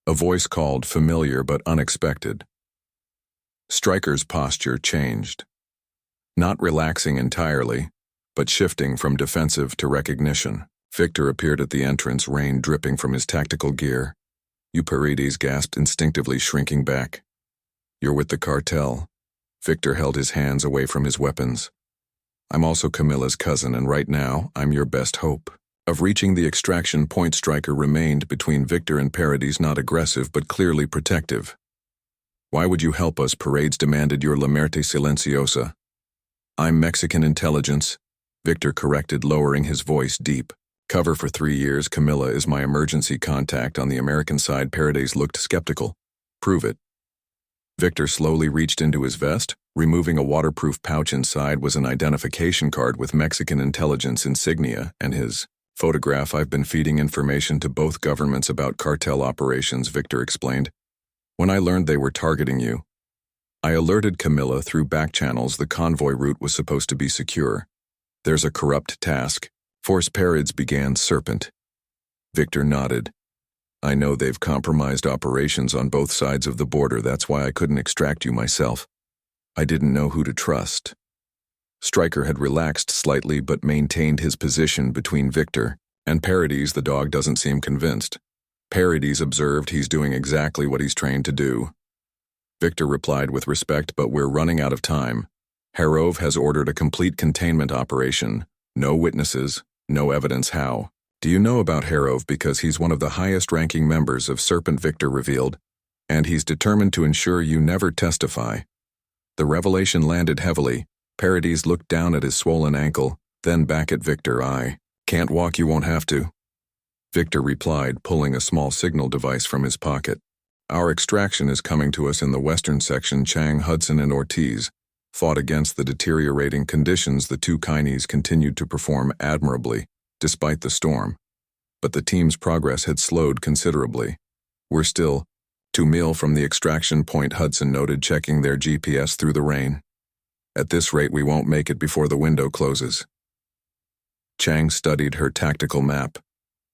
A: A voice called, familiar but unexpected. Stryker's posture changed. Not relaxing entirely, but shifting from defensive to recognition. Victor appeared at the entrance, rain dripping from his tactical gear. You, Paradis gasped, instinctively shrinking back. You're with the cartel. Victor held his hands away from his weapons. I'm also Camila's cousin, and right now, I'm your best hope of reaching the extraction point. Stryker remained between Victor and Paradis, not aggressive but clearly protective. Why would you help us? Paradis demanded. You're Muerte Silenciosa. I'm Mexican intelligence, Victor corrected, lowering his voice deep. Cover for 3 years. Camila is my emergency contact on the American side. Paradis looked skeptical. Prove it. Victor slowly reached into his vest. Removing a waterproof pouch. Inside was an identification card with Mexican intelligence insignia and his photograph. I've been feeding information to both governments about cartel operations, Victor explained. When I learned they were targeting you, I alerted Camila through back channels. The convoy route was supposed to be secure. There's a corrupt task force. Paradis began. Serpent. Victor nodded. I know they've compromised operations on both sides of the border, that's why I couldn't extract you myself. I didn't know who to trust. Stryker had relaxed slightly but maintained his position between Victor and Paradis. The dog doesn't seem convinced. Paradis observed he's doing exactly what he's trained to do. Victor replied with respect, but we're running out of time. Harov has ordered a complete containment operation. No witnesses, no evidence. How? Do you know about Harov? Because he's one of the highest-ranking members of Serpent, Victor revealed, and he's determined to ensure you never testify. The revelation landed heavily. Paradis looked down at his swollen ankle, then back at Victor. I can't walk, you won't have to. Victor replied, pulling a small signal device from his pocket. Our extraction is coming to us in the western section. Chang, Hudson, and Ortiz fought against the deteriorating conditions. The two K9s continued to perform admirably, despite the storm. But the team's progress had slowed considerably. We're still 2 mil from the extraction point, Hudson noted, checking their GPS through the rain. At this rate, we won't make it before the window closes. Chang studied her tactical map.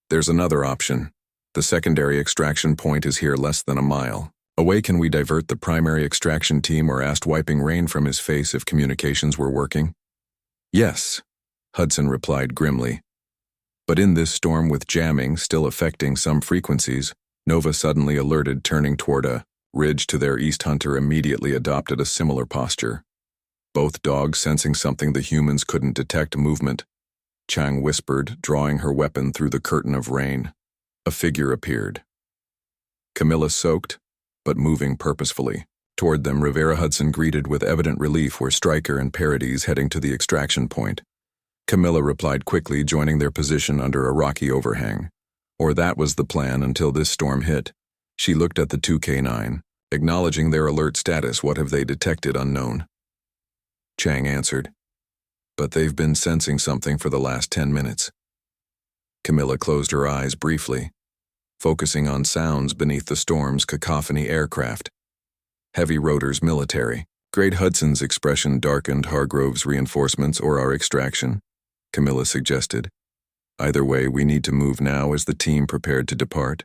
A: There's another option. The secondary extraction point is here less than a mile away. Can we divert the primary extraction team? Or asked, wiping rain from his face, if communications were working. Yes, Hudson replied grimly. But in this storm, with jamming still affecting some frequencies, Nova suddenly alerted, turning toward a ridge to their east. Hunter immediately adopted a similar posture. Both dogs sensing something the humans couldn't detect. Movement. Chang whispered, drawing her weapon through the curtain of rain. A figure appeared. Camila soaked, but moving purposefully. Toward them, Rivera. Hudson greeted with evident relief. Were Stryker and Paradis heading to the extraction point? Camila replied quickly, joining their position under a rocky overhang. Or that was the plan until this storm hit. She looked at the two K9, acknowledging their alert status. What have they detected? Unknown. Chang answered. But they've been sensing something for the last 10 minutes. Camila closed her eyes briefly, focusing on sounds beneath the storm's cacophony. Aircraft. Heavy rotors. Military. Grade. Hudson's expression darkened. Hargrove's reinforcements or our extraction? Camila suggested. Either way, we need to move now. As the team prepared to depart,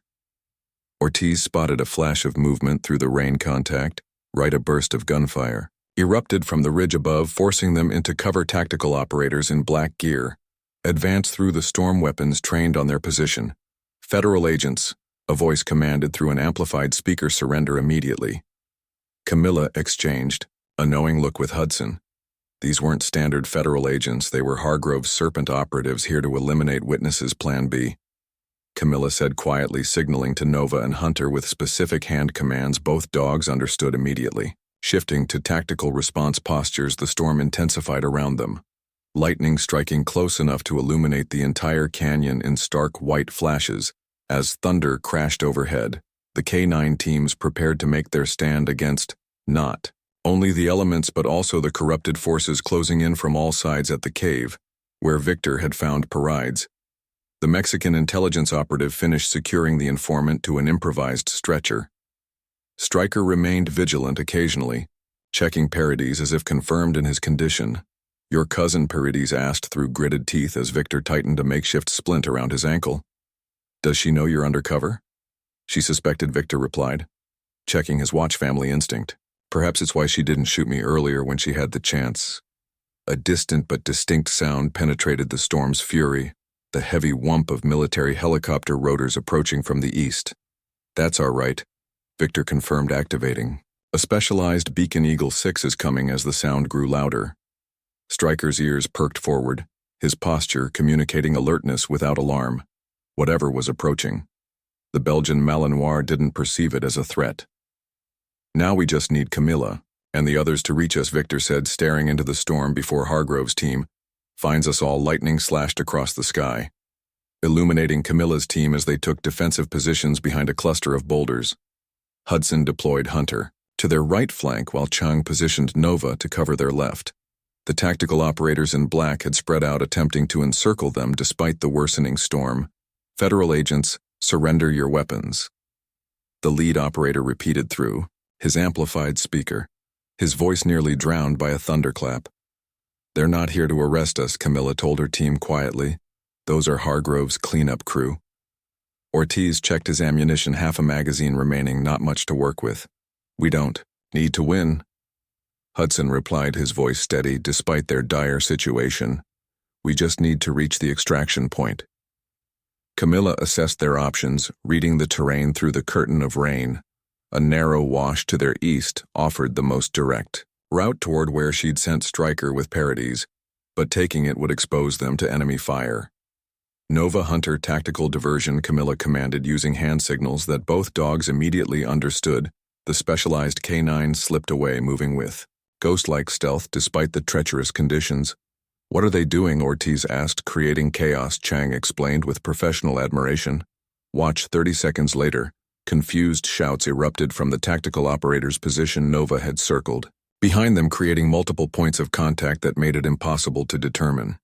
A: Ortiz spotted a flash of movement through the rain. Contact. Right. A burst of gunfire erupted from the ridge above, forcing them into cover. Tactical operators in black gear advanced through the storm, weapons trained on their position. Federal agents, a voice commanded through an amplified speaker. Surrender immediately. Camila exchanged a knowing look with Hudson. These weren't standard federal agents. They were Hargrove's Serpent operatives here to eliminate witnesses. Plan B. Camila said quietly, signaling to Nova and Hunter with specific hand commands. Both dogs understood immediately. Shifting to tactical response postures, the storm intensified around them. Lightning striking close enough to illuminate the entire canyon in stark white flashes. As thunder crashed overhead, the K9 teams prepared to make their stand against not only the elements but also the corrupted forces closing in from all sides at the cave, where Victor had found Paradis. The Mexican intelligence operative finished securing the informant to an improvised stretcher. Stryker remained vigilant, occasionally checking Paradis as if confirmed in his condition. Your cousin? Paradis asked through gritted teeth as Victor tightened a makeshift splint around his ankle. Does she know you're undercover? She suspected, Victor replied, checking his watch. Family instinct. Perhaps it's why she didn't shoot me earlier when she had the chance. A distant but distinct sound penetrated the storm's fury, the heavy whump of military helicopter rotors approaching from the east. That's our right, Victor confirmed, activating. A specialized beacon. Eagle 6 is coming. As the sound grew louder, Stryker's ears perked forward, his posture communicating alertness without alarm. Whatever was approaching. The Belgian Malinois didn't perceive it as a threat. Now we just need Camila and the others to reach us, Victor said, staring into the storm before Hargrove's team finds us all. Lightning slashed across the sky, illuminating Camila's team as they took defensive positions behind a cluster of boulders. Hudson deployed Hunter to their right flank while Chang positioned Nova to cover their left. The tactical operators in black had spread out, attempting to encircle them despite the worsening storm. Federal agents, surrender your weapons. The lead operator repeated through his amplified speaker, his voice nearly drowned by a thunderclap. They're not here to arrest us, Camila told her team quietly. Those are Hargrove's cleanup crew. Ortiz checked his ammunition, half a magazine remaining, not much to work with. We don't need to win, Hudson replied, his voice steady despite their dire situation. We just need to reach the extraction point. Camila assessed their options, reading the terrain through the curtain of rain. A narrow wash to their east offered the most direct route toward where she'd sent Stryker with Paradis, but taking it would expose them to enemy fire. Nova Hunter tactical diversion, Camila commanded using hand signals that both dogs immediately understood. The specialized K9s slipped away, moving with ghost-like stealth despite the treacherous conditions. What are they doing? Ortiz asked, creating chaos, Chang explained with professional admiration. Watch. 30 seconds later, confused shouts erupted from the tactical operator's position Nova had circled, behind them, creating multiple points of contact that made it impossible to determine